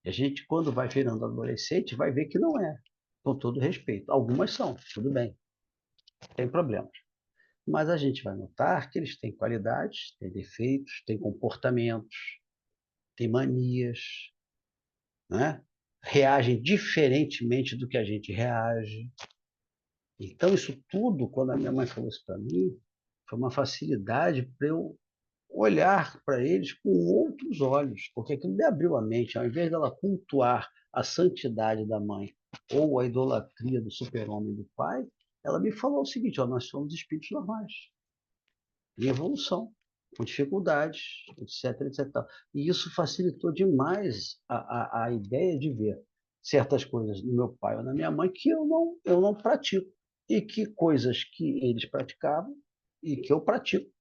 E a gente, quando vai virando adolescente, vai ver que não é, com todo respeito. Algumas são, tudo bem, tem problema. Mas a gente vai notar que eles têm qualidades, têm defeitos, têm comportamentos, têm manias, né? Reagem diferentemente do que a gente reage. Então, isso tudo, quando a minha mãe falou isso para mim, foi uma facilidade para eu olhar para eles com outros olhos, porque aquilo me abriu a mente, ao invés dela cultuar a santidade da mãe ou a idolatria do super-homem do pai, ela me falou o seguinte, ó, nós somos espíritos normais, em evolução, com dificuldades, etc, etc. E isso facilitou demais a ideia de ver certas coisas no meu pai ou na minha mãe que eu não pratico, e que coisas que eles praticavam e que eu pratico,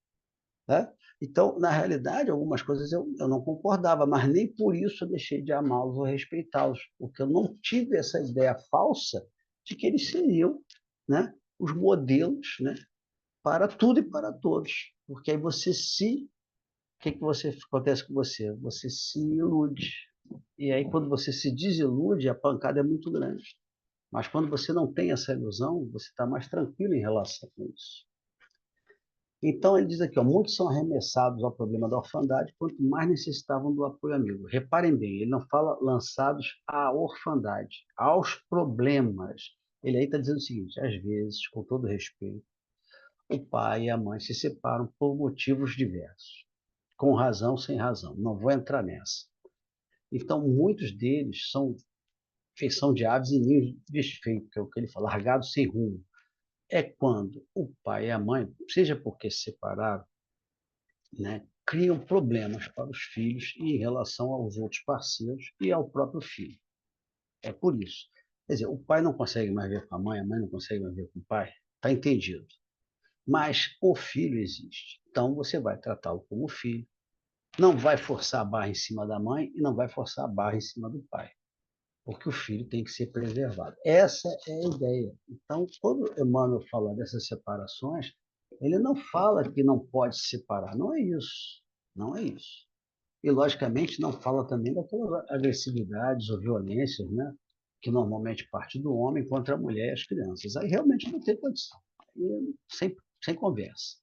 né? Então, na realidade, algumas coisas eu não concordava, mas nem por isso eu deixei de amá-los ou respeitá-los, porque eu não tive essa ideia falsa de que eles seriam, né, os modelos, né, para tudo e para todos. Porque aí você se. O que, que você, acontece com você? Você se ilude. E aí, quando você se desilude, a pancada é muito grande. Mas quando você não tem essa ilusão, você está mais tranquilo em relação a isso. Então, ele diz aqui, ó, muitos são arremessados ao problema da orfandade, quanto mais necessitavam do apoio amigo. Reparem bem, ele não fala lançados à orfandade, aos problemas. Ele aí está dizendo o seguinte, às vezes, com todo respeito, o pai e a mãe se separam por motivos diversos, com razão, sem razão. Não vou entrar nessa. Então, muitos deles são feição de aves em ninhos desfeitos, que é o que ele fala, largados sem rumo. É quando o pai e a mãe, seja porque se separaram, né, criam problemas para os filhos em relação aos outros parceiros e ao próprio filho. É por isso. Quer dizer, o pai não consegue mais ver com a mãe não consegue mais ver com o pai, está entendido. Mas o filho existe. Então você vai tratá-lo como filho, não vai forçar a barra em cima da mãe e não vai forçar a barra em cima do pai, porque o filho tem que ser preservado. Essa é a ideia. Então, quando Emmanuel fala dessas separações, ele não fala que não pode se separar, não é isso. Não é isso. E, logicamente, não fala também daquelas agressividades ou violências, né? Que normalmente parte do homem contra a mulher e as crianças. Aí realmente não tem condição. Aí, sem conversa.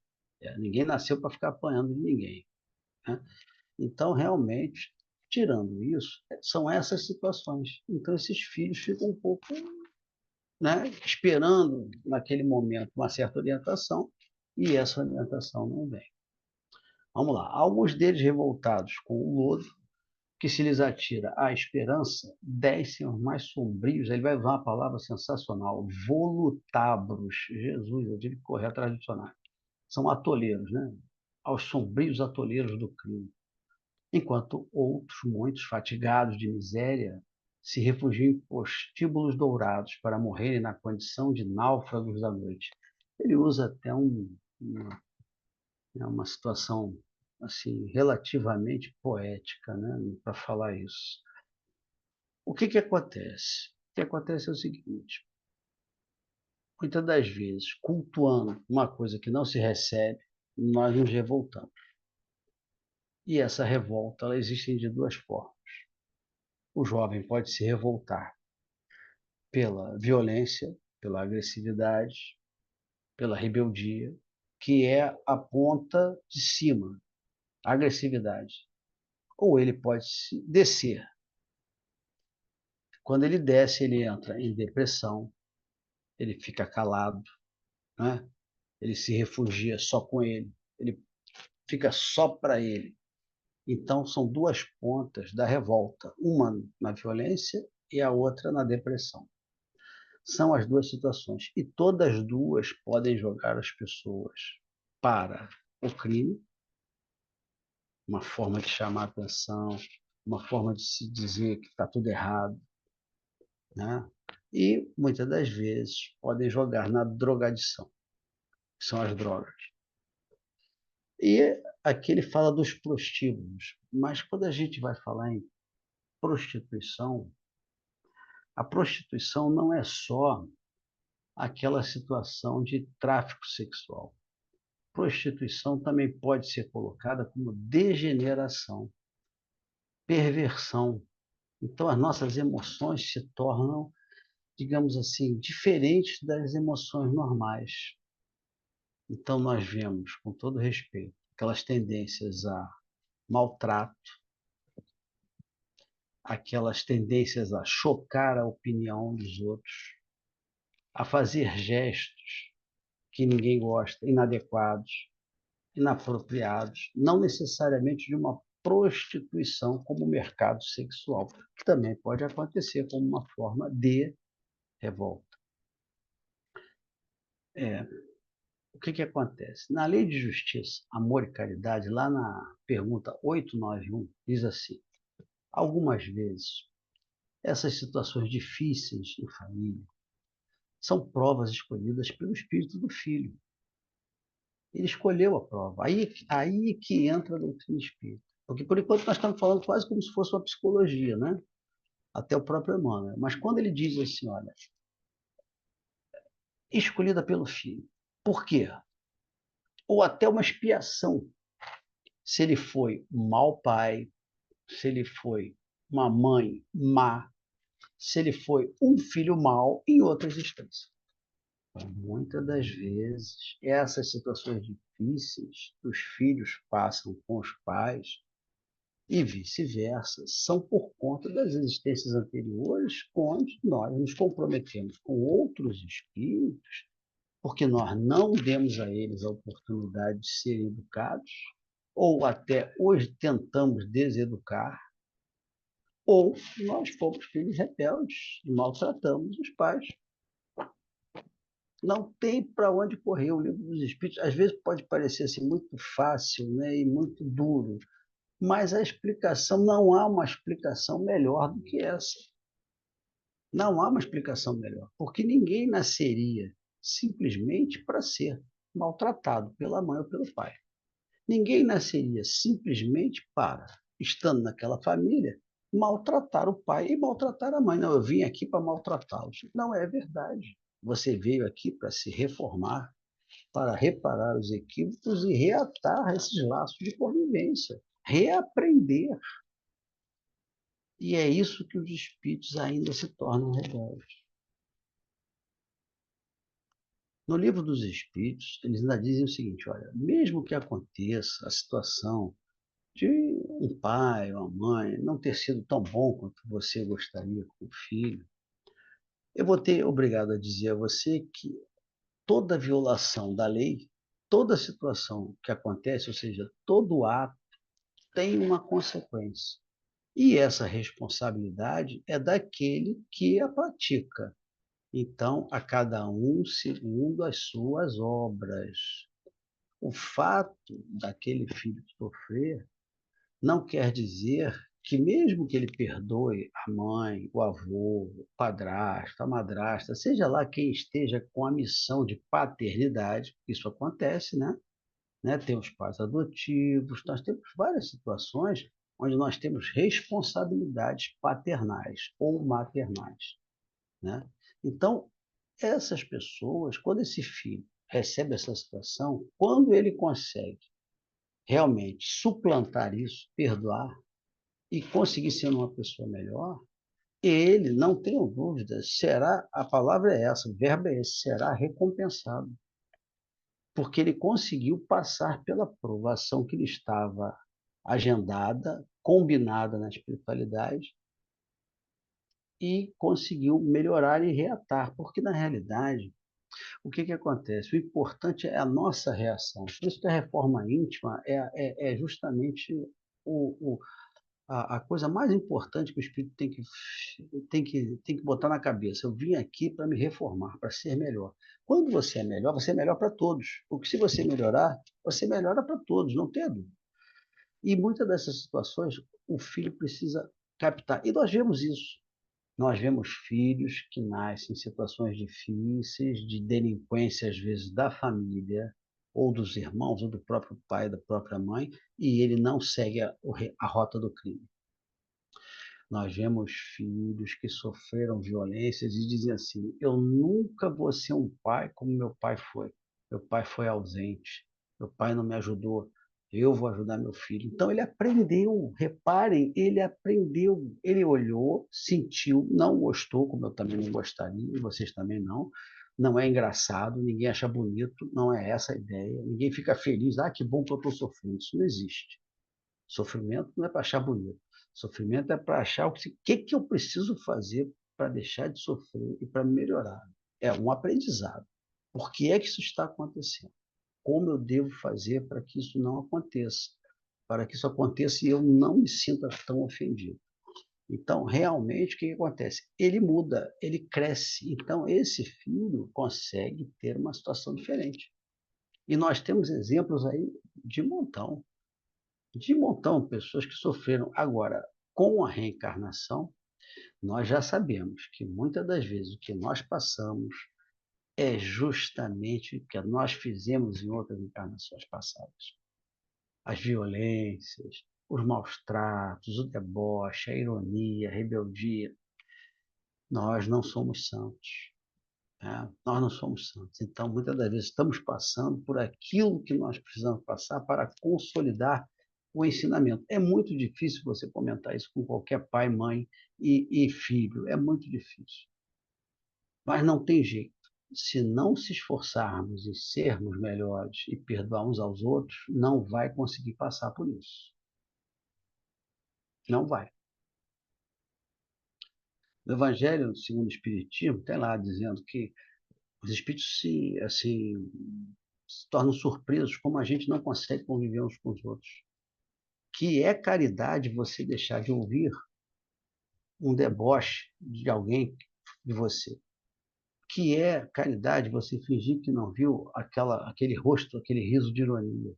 Ninguém nasceu para ficar apanhando de ninguém, né? Então, realmente, tirando isso, são essas situações. Então, esses filhos ficam um pouco, né, esperando, naquele momento, uma certa orientação, e essa orientação não vem. Vamos lá. Alguns deles revoltados com o lodo, que se lhes atira a esperança, descem os mais sombrios, ele vai usar uma palavra sensacional, volutabros. Jesus, eu tive que correr atrás do dicionário. São atoleiros, né? Aos sombrios atoleiros do crime. Enquanto outros, muitos, fatigados de miséria, se refugiam em prostíbulos dourados para morrerem na condição de náufragos da noite. Ele usa até uma situação assim relativamente poética, né, para falar isso. O que acontece? O que acontece é o seguinte: muitas das vezes, cultuando uma coisa que não se recebe, nós nos revoltamos. E essa revolta, ela existe de duas formas. O jovem pode se revoltar pela violência, pela agressividade, pela rebeldia, que é a ponta de cima, a agressividade. Ou ele pode descer. Quando ele desce, ele entra em depressão, ele fica calado, né? Ele se refugia só com ele fica só para ele. Então, são duas pontas da revolta, uma na violência e a outra na depressão. São as duas situações. E todas as duas podem jogar as pessoas para o crime, uma forma de chamar a atenção, uma forma de se dizer que está tudo errado, né? E, muitas das vezes, podem jogar na drogadição, que são as drogas. E aqui ele fala dos prostíbulos, mas quando a gente vai falar em prostituição, a prostituição não é só aquela situação de tráfico sexual. Prostituição também pode ser colocada como degeneração, perversão. Então, as nossas emoções se tornam, digamos assim, diferentes das emoções normais. Então, nós vemos, com todo respeito, aquelas tendências a maltrato, aquelas tendências a chocar a opinião dos outros, a fazer gestos que ninguém gosta, inadequados, inapropriados, não necessariamente de uma prostituição como mercado sexual, que também pode acontecer como uma forma de revolta. O que acontece? Na Lei de Justiça, Amor e Caridade, lá na pergunta 891, diz assim: algumas vezes, essas situações difíceis em família são provas escolhidas pelo espírito do filho. Ele escolheu a prova. Aí que entra a doutrina espírita. Porque, por enquanto, nós estamos falando quase como se fosse uma psicologia, né? Até o próprio Emmanuel. Mas quando ele diz assim, olha, escolhida pelo filho. Por quê? Ou até uma expiação. Se ele foi um mau pai, se ele foi uma mãe má, se ele foi um filho mau em outra existência. Muitas das vezes, essas situações difíceis que os filhos passam com os pais e vice-versa, são por conta das existências anteriores, onde nós nos comprometemos com outros espíritos, porque nós não demos a eles a oportunidade de serem educados, ou até hoje tentamos deseducar, ou nós fomos filhos rebeldes e maltratamos os pais. Não tem para onde correr. O livro dos Espíritos, às vezes, pode parecer assim, muito fácil, né, e muito duro, mas a explicação, não há uma explicação melhor do que essa. Não há uma explicação melhor, porque ninguém nasceria simplesmente para ser maltratado pela mãe ou pelo pai. Ninguém nasceria simplesmente para, estando naquela família, maltratar o pai e maltratar a mãe. Não, eu vim aqui para maltratá-los. Não é verdade. Você veio aqui para se reformar, para reparar os equívocos e reatar esses laços de convivência, reaprender. E é isso que os espíritos ainda se tornam rebeldes. No livro dos Espíritos, eles ainda dizem o seguinte: olha, mesmo que aconteça a situação de um pai ou uma mãe não ter sido tão bom quanto você gostaria com o filho, eu vou ter obrigado a dizer a você que toda violação da lei, toda situação que acontece, ou seja, todo ato, tem uma consequência. E essa responsabilidade é daquele que a pratica. Então, a cada um segundo as suas obras. O fato daquele filho sofrer não quer dizer que, mesmo que ele perdoe a mãe, o avô, o padrasto, a madrasta, seja lá quem esteja com a missão de paternidade, isso acontece, né? Temos pais adotivos, nós temos várias situações onde nós temos responsabilidades paternais ou maternais, né? Então, essas pessoas, quando esse filho recebe essa situação, quando ele consegue realmente suplantar isso, perdoar e conseguir ser uma pessoa melhor, ele, não tenho dúvida, será, a palavra é essa, o verbo é esse, será recompensado, porque ele conseguiu passar pela provação que lhe estava agendada, combinada na espiritualidade, e conseguiu melhorar e reatar, porque na realidade, o que acontece? O importante é a nossa reação. Por isso que a reforma íntima é justamente o, a coisa mais importante que o espírito tem que botar na cabeça. Eu vim aqui para me reformar, para ser melhor. Quando você é melhor para todos. Porque se você melhorar, você melhora para todos, não tem dúvida. E muitas dessas situações, o filho precisa captar. E nós vemos isso. Nós vemos filhos que nascem em situações difíceis, de delinquência, às vezes, da família, ou dos irmãos, ou do próprio pai, da própria mãe, e ele não segue a rota do crime. Nós vemos filhos que sofreram violências e dizem assim: eu nunca vou ser um pai como meu pai foi. Meu pai foi ausente, meu pai não me ajudou, eu vou ajudar meu filho. Então ele aprendeu, reparem, ele aprendeu, ele olhou, sentiu, não gostou, como eu também não gostaria, e vocês também não. Não é engraçado, ninguém acha bonito, não é essa a ideia. Ninguém fica feliz, que bom que eu estou sofrendo. Isso não existe. Sofrimento não é para achar bonito. Sofrimento é para achar que eu preciso fazer para deixar de sofrer e para melhorar. É um aprendizado. Por que é que isso está acontecendo? Como eu devo fazer para que isso não aconteça? Para que isso aconteça e eu não me sinta tão ofendido. Então, realmente, o que acontece? Ele muda, ele cresce. Então, esse filho consegue ter uma situação diferente. E nós temos exemplos aí de montão, pessoas que sofreram. Agora, com a reencarnação, nós já sabemos que muitas das vezes o que nós passamos é justamente o que nós fizemos em outras encarnações passadas. As violências, os maus tratos, o deboche, a ironia, a rebeldia. Nós não somos santos. Né? Nós não somos santos. Então, muitas das vezes, estamos passando por aquilo que nós precisamos passar para consolidar o ensinamento. É muito difícil você comentar isso com qualquer pai, mãe e filho. É muito difícil. Mas não tem jeito. Se não se esforçarmos em sermos melhores e perdoar uns aos outros, não vai conseguir passar por isso. Não vai. No Evangelho segundo o Espiritismo, tem lá dizendo que os espíritos se tornam surpresos como a gente não consegue conviver uns com os outros. Que é caridade você deixar de ouvir um deboche de alguém de você. Que é caridade você fingir que não viu aquele rosto, aquele riso de ironia.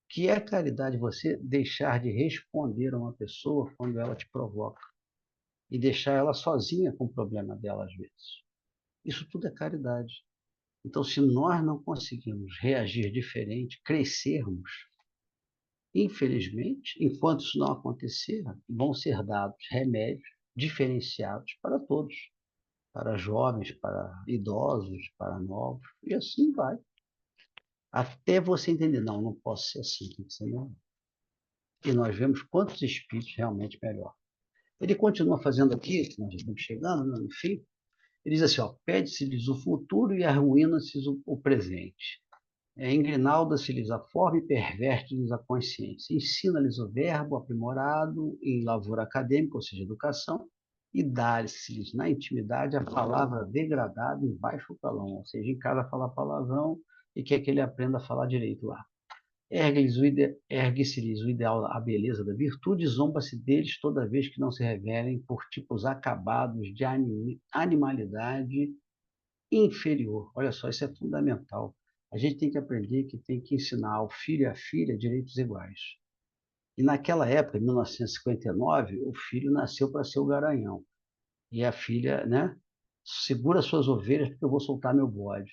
Que é caridade você deixar de responder a uma pessoa quando ela te provoca. e deixar ela sozinha com o problema dela às vezes. Isso tudo é caridade. Então, se nós não conseguimos reagir diferente, crescermos, infelizmente, enquanto isso não acontecer, vão ser dados remédios diferenciados para todos, para jovens, para idosos, para novos, e assim vai. Até você entender, não, não posso ser assim, tem que ser melhor. E nós vemos quantos espíritos realmente melhor. Ele continua fazendo aqui, nós estamos chegando no fim, ele diz assim, ó, pede-se-lhes o futuro e arruína-se o presente. Engrinalda-se-lhes a forma e perverte-lhes a consciência. Ensina-lhes o verbo aprimorado em lavoura acadêmica, ou seja, educação, e dá-se-lhes na intimidade a palavra degradada em baixo calão, ou seja, em casa fala palavrão e quer que ele aprenda a falar direito lá. Ergue-se-lhes o ideal, a beleza da virtude, zomba-se deles toda vez que não se revelem por tipos acabados de animalidade inferior. Olha só, isso é fundamental. A gente tem que aprender que tem que ensinar ao filho e à filha direitos iguais. E naquela época, em 1959, o filho nasceu para ser o garanhão. E a filha, né? Segura suas ovelhas porque eu vou soltar meu bode.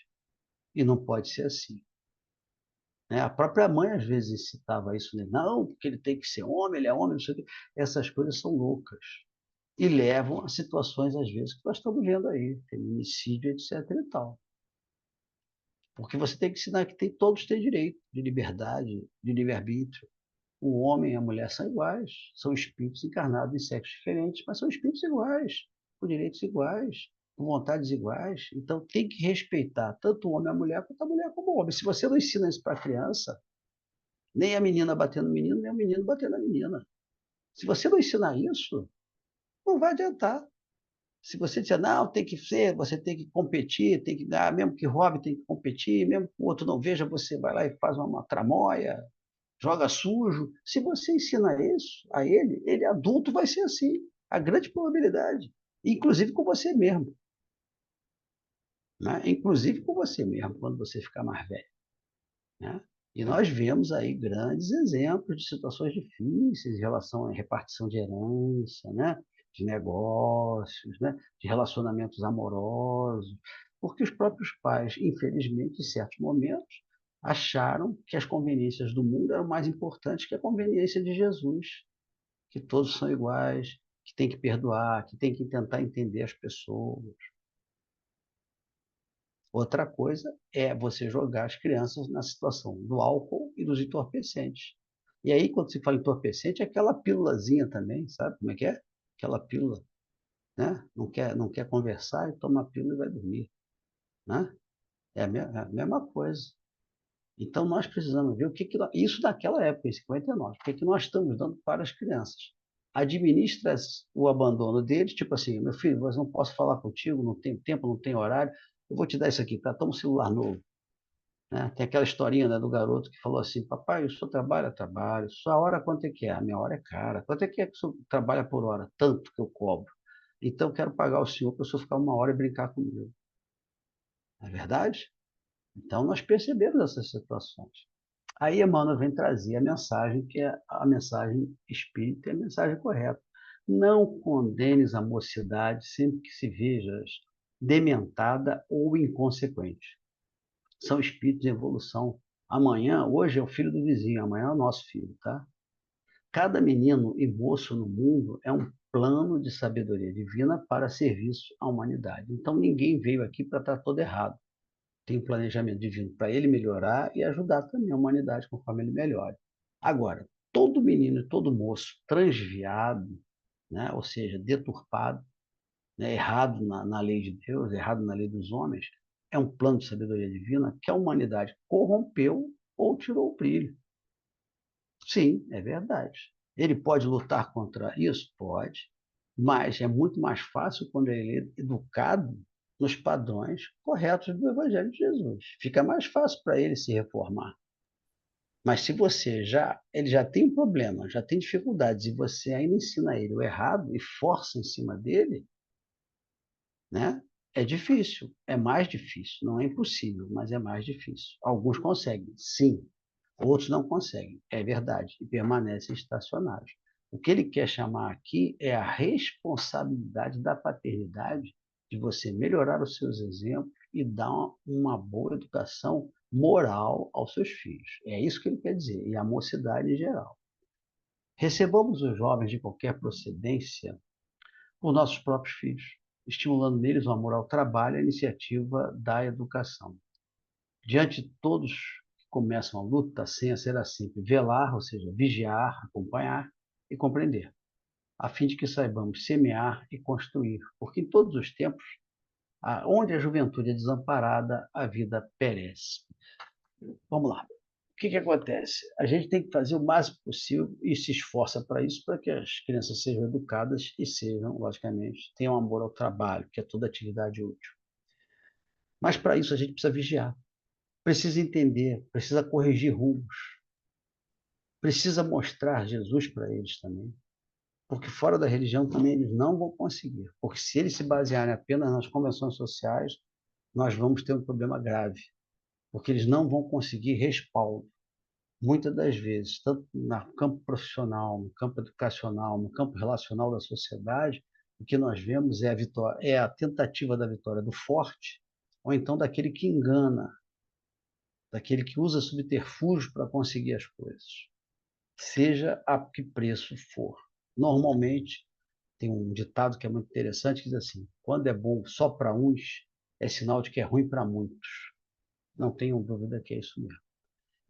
E não pode ser assim. Né? A própria mãe, às vezes, citava isso, né? Não, porque ele tem que ser homem, ele é homem, não sei o quê. Essas coisas são loucas. E levam a situações, às vezes, que nós estamos vendo aí, feminicídio, etc. e tal. Porque você tem que ensinar que todos têm direito de liberdade, de livre-arbítrio. O homem e a mulher são iguais, são espíritos encarnados em sexos diferentes, mas são espíritos iguais, com direitos iguais, com vontades iguais. Então tem que respeitar tanto o homem e a mulher, quanto a mulher como o homem. Se você não ensina isso para a criança, nem a menina batendo no menino, nem o menino batendo na menina. Se você não ensinar isso, não vai adiantar. Se você disser, não, tem que ser, você tem que competir, tem que dar, mesmo que roube, tem que competir, mesmo que o outro não veja, você vai lá e faz uma tramóia, joga sujo. Se você ensina isso a ele, ele adulto vai ser assim, a grande probabilidade, inclusive com você mesmo, né? Inclusive com você mesmo, quando você ficar mais velho, né? E nós vemos aí grandes exemplos de situações difíceis em relação à repartição de herança, né? De negócios, né? De relacionamentos amorosos, porque os próprios pais, infelizmente, em certos momentos, acharam que as conveniências do mundo eram mais importantes que a conveniência de Jesus, que todos são iguais, que tem que perdoar, que tem que tentar entender as pessoas. Outra coisa é você jogar as crianças na situação do álcool e dos entorpecentes. E aí, quando se fala entorpecente, é aquela pílulazinha também, sabe como é que é? Aquela pílula, né? Não quer conversar e toma a pílula e vai dormir, né? É a mesma coisa. Então, nós precisamos ver isso naquela época, em 59, o que nós estamos dando para as crianças. Administra o abandono deles, tipo assim, meu filho, mas não posso falar contigo, não tenho tempo, não tenho horário, eu vou te dar isso aqui, tá? Toma um celular novo. Né? Tem aquela historinha, né, do garoto que falou assim, papai, o senhor trabalha? Trabalho. Sua hora quanto é que é? A minha hora é cara. Quanto é que o senhor trabalha por hora? Tanto que eu cobro. Então, eu quero pagar o senhor para o senhor ficar uma hora e brincar comigo. Não é verdade? Então, nós percebemos essas situações. Aí Emmanuel vem trazer a mensagem, que é a mensagem espírita, é a mensagem correta. Não condenes a mocidade sempre que se vejas dementada ou inconsequente. São espíritos em evolução. Amanhã, hoje é o filho do vizinho, amanhã é o nosso filho, tá? Cada menino e moço no mundo é um plano de sabedoria divina para serviço à humanidade. Então, ninguém veio aqui para estar todo errado. Tem um planejamento divino para ele melhorar e ajudar também a humanidade conforme ele melhore. Agora, todo menino e todo moço transviado, né, ou seja, deturpado, né, errado na lei de Deus, errado na lei dos homens, é um plano de sabedoria divina que a humanidade corrompeu ou tirou o brilho. Sim, é verdade. Ele pode lutar contra isso? Pode, mas é muito mais fácil quando ele é educado nos padrões corretos do Evangelho de Jesus. Fica mais fácil para ele se reformar. Mas se ele já tem um problema, já tem dificuldades, e você ainda ensina ele o errado e força em cima dele, né? É difícil, é mais difícil, não é impossível, mas é mais difícil. Alguns conseguem, sim, outros não conseguem, é verdade, e permanecem estacionários. O que ele quer chamar aqui é a responsabilidade da paternidade de você melhorar os seus exemplos e dar uma boa educação moral aos seus filhos. É isso que ele quer dizer, e a mocidade em geral. Recebamos os jovens de qualquer procedência por nossos próprios filhos, estimulando neles o amor ao trabalho e a iniciativa da educação. Diante de todos que começam a luta, a senha será sempre velar, ou seja, vigiar, acompanhar e compreender, a fim de que saibamos semear e construir, porque em todos os tempos, onde a juventude é desamparada, a vida perece. Vamos lá. O que acontece? A gente tem que fazer o máximo possível e se esforça para isso, para que as crianças sejam educadas e sejam, logicamente, tenham amor ao trabalho, que é toda atividade útil. Mas para isso a gente precisa vigiar, precisa entender, precisa corrigir rumos, precisa mostrar Jesus para eles também, porque fora da religião também eles não vão conseguir, porque se eles se basearem apenas nas convenções sociais, nós vamos ter um problema grave, porque eles não vão conseguir respaldo. Muitas das vezes, tanto no campo profissional, no campo educacional, no campo relacional da sociedade, o que nós vemos é a vitória, é a tentativa da vitória do forte, ou então daquele que engana, daquele que usa subterfúgio para conseguir as coisas, seja a que preço for. Normalmente, tem um ditado que é muito interessante, que diz assim: quando é bom só para uns, é sinal de que é ruim para muitos. Não tenham dúvida que é isso mesmo.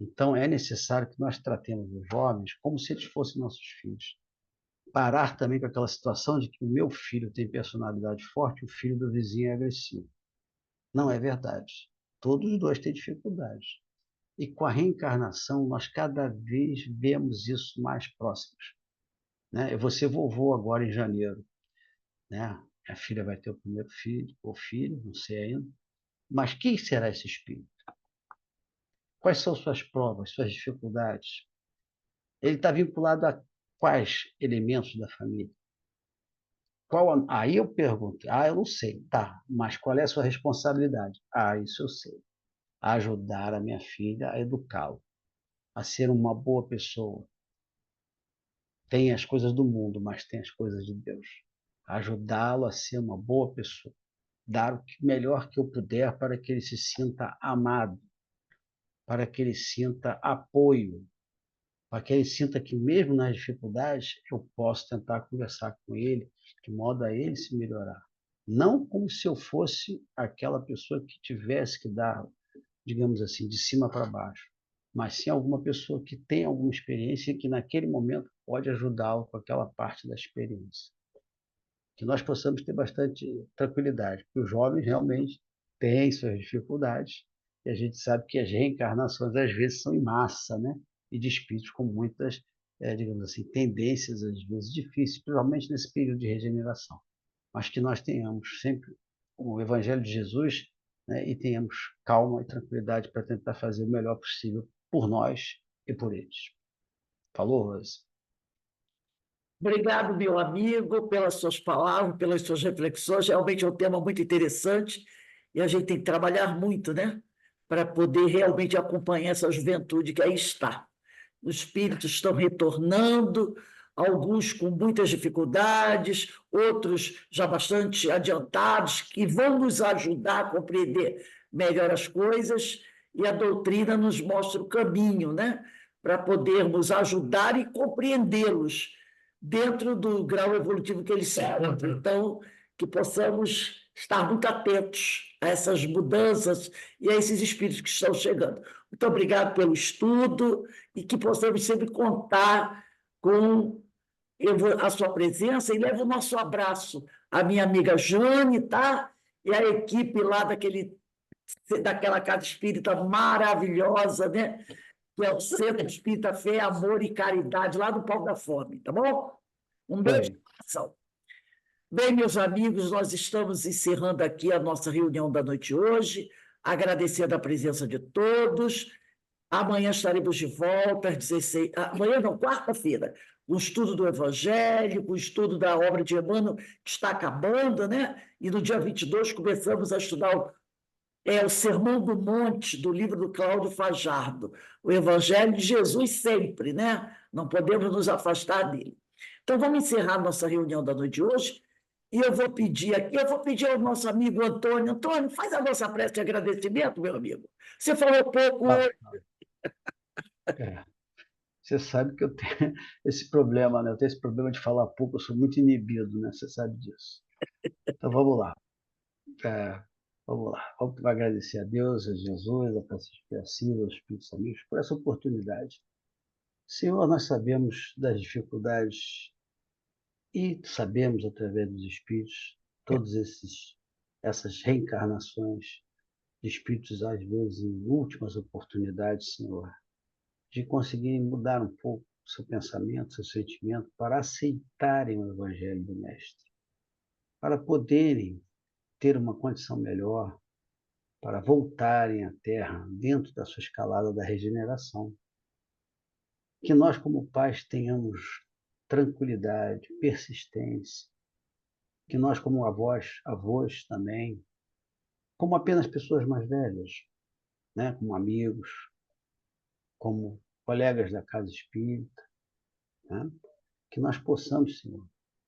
Então, é necessário que nós tratemos os jovens como se eles fossem nossos filhos. Parar também com aquela situação de que o meu filho tem personalidade forte e o filho do vizinho é agressivo. Não é verdade. Todos os dois têm dificuldades. E com a reencarnação, nós cada vez vemos isso mais próximos. Né? Eu vou ser vovô agora em janeiro. Né? Minha filha vai ter o primeiro filho, ou filho, não sei ainda. Mas quem será esse espírito? Quais são suas provas, suas dificuldades? Ele está vinculado a quais elementos da família? Aí eu pergunto, eu não sei, tá, mas qual é a sua responsabilidade? Isso eu sei. Ajudar a minha filha a educá-lo, a ser uma boa pessoa. Tem as coisas do mundo, mas tem as coisas de Deus. Ajudá-lo a ser uma boa pessoa. Dar o melhor que eu puder para que ele se sinta amado, para que ele sinta apoio, para que ele sinta que mesmo nas dificuldades eu posso tentar conversar com ele, de modo a ele se melhorar. Não como se eu fosse aquela pessoa que tivesse que dar, digamos assim, de cima para baixo, mas sim alguma pessoa que tem alguma experiência e que naquele momento pode ajudá-lo com aquela parte da experiência. Que nós possamos ter bastante tranquilidade, porque os jovens realmente têm suas dificuldades, e a gente sabe que as reencarnações às vezes são em massa, né? E de espíritos com muitas, digamos assim, tendências às vezes difíceis, principalmente nesse período de regeneração. Mas que nós tenhamos sempre o Evangelho de Jesus, né? E tenhamos calma e tranquilidade para tentar fazer o melhor possível por nós e por eles. Falou, Rose? Obrigado, meu amigo, pelas suas palavras, pelas suas reflexões. Realmente é um tema muito interessante e a gente tem que trabalhar muito, né? Para poder realmente acompanhar essa juventude que aí está. Os espíritos estão retornando, alguns com muitas dificuldades, outros já bastante adiantados, que vão nos ajudar a compreender melhor as coisas, e a doutrina nos mostra o caminho, né? Para podermos ajudar e compreendê-los dentro do grau evolutivo que eles se encontram. Então, que possamos estar muito atentos a essas mudanças e a esses espíritos que estão chegando. Muito obrigado pelo estudo e que possamos sempre contar com a sua presença, e levo o nosso abraço à minha amiga Jane, tá? E a equipe lá daquela casa espírita maravilhosa, né? Que é o Centro Espírita Fé, Amor e Caridade, lá do Pau da Fome, tá bom? Um beijo no coração. Bem, meus amigos, nós estamos encerrando aqui a nossa reunião da noite de hoje, agradecendo a presença de todos. Amanhã estaremos de volta às 16... Amanhã não, quarta-feira, o estudo do Evangelho, o estudo da obra de Emmanuel, que está acabando, né? E no dia 22 começamos a estudar o Sermão do Monte, do livro do Cláudio Fajardo, o Evangelho de Jesus sempre, né? Não podemos nos afastar dele. Então, vamos encerrar nossa reunião da noite de hoje. E eu vou pedir ao nosso amigo Antônio. Antônio, faz a nossa prece de agradecimento, meu amigo. Você falou pouco Ah, hoje. é. Você sabe que eu tenho esse problema, né? Eu tenho esse problema de falar pouco, eu sou muito inibido, né? Você sabe disso. Então vamos lá. Vamos lá. Vamos agradecer a Deus, a Jesus, a Francisco de Assis, aos Espíritos Amigos, por essa oportunidade. Senhor, nós sabemos das dificuldades e sabemos, através dos Espíritos, todas essas reencarnações de Espíritos, às vezes, em últimas oportunidades, Senhor, de conseguirem mudar um pouco o seu pensamento, seu sentimento, para aceitarem o Evangelho do Mestre, para poderem ter uma condição melhor, para voltarem à Terra dentro da sua escalada da regeneração. Que nós, como pais, tenhamos tranquilidade, persistência, que nós, como avós também, como apenas pessoas mais velhas, né? Como amigos, como colegas da casa espírita, né? Que nós possamos, Senhor,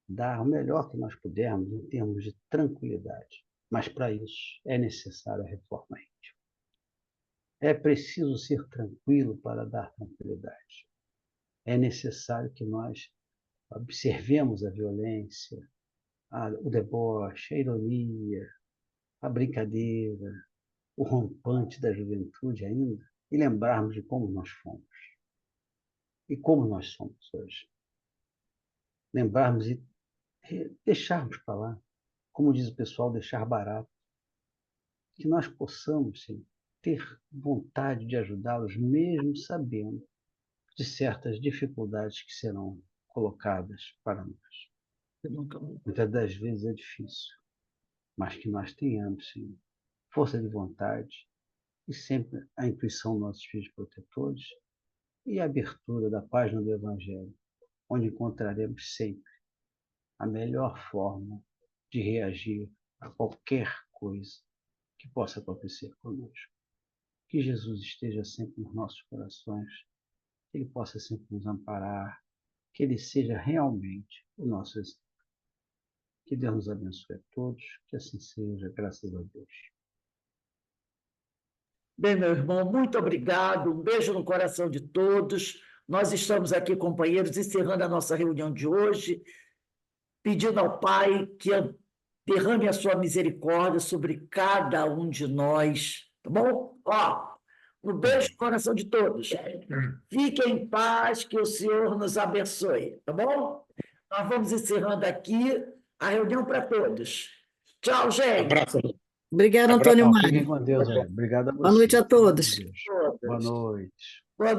dar o melhor que nós pudermos em termos de tranquilidade. Mas para isso é necessária a reforma íntima. É preciso ser tranquilo para dar tranquilidade. É necessário que nós observemos a violência, o deboche, a ironia, a brincadeira, o rompante da juventude ainda, e lembrarmos de como nós fomos e como nós somos hoje. Lembrarmos e deixarmos para lá, como diz o pessoal, deixar barato. Que nós possamos, sim, ter vontade de ajudá-los, mesmo sabendo de certas dificuldades que serão colocadas para nós. Muitas das vezes é difícil, mas que nós tenhamos, sim, força de vontade e sempre a intuição dos nossos filhos protetores e a abertura da página do Evangelho, onde encontraremos sempre a melhor forma de reagir a qualquer coisa que possa acontecer conosco. Que Jesus esteja sempre nos nossos corações, que Ele possa sempre nos amparar, que Ele seja realmente o nosso exemplo. Que Deus nos abençoe a todos, que assim seja, graças a Deus. Bem, meu irmão, muito obrigado. Um beijo no coração de todos. Nós estamos aqui, companheiros, encerrando a nossa reunião de hoje, pedindo ao Pai que derrame a sua misericórdia sobre cada um de nós, tá bom? Ó, um beijo no coração de todos. Fiquem em paz, que o Senhor nos abençoe, tá bom? Nós vamos encerrando aqui a reunião para todos. Tchau, gente. Abraço. Obrigada, Abraço. Antônio Fiquem Mário. com Deus. Obrigado a Boa noite a vocês. todos. Boa noite.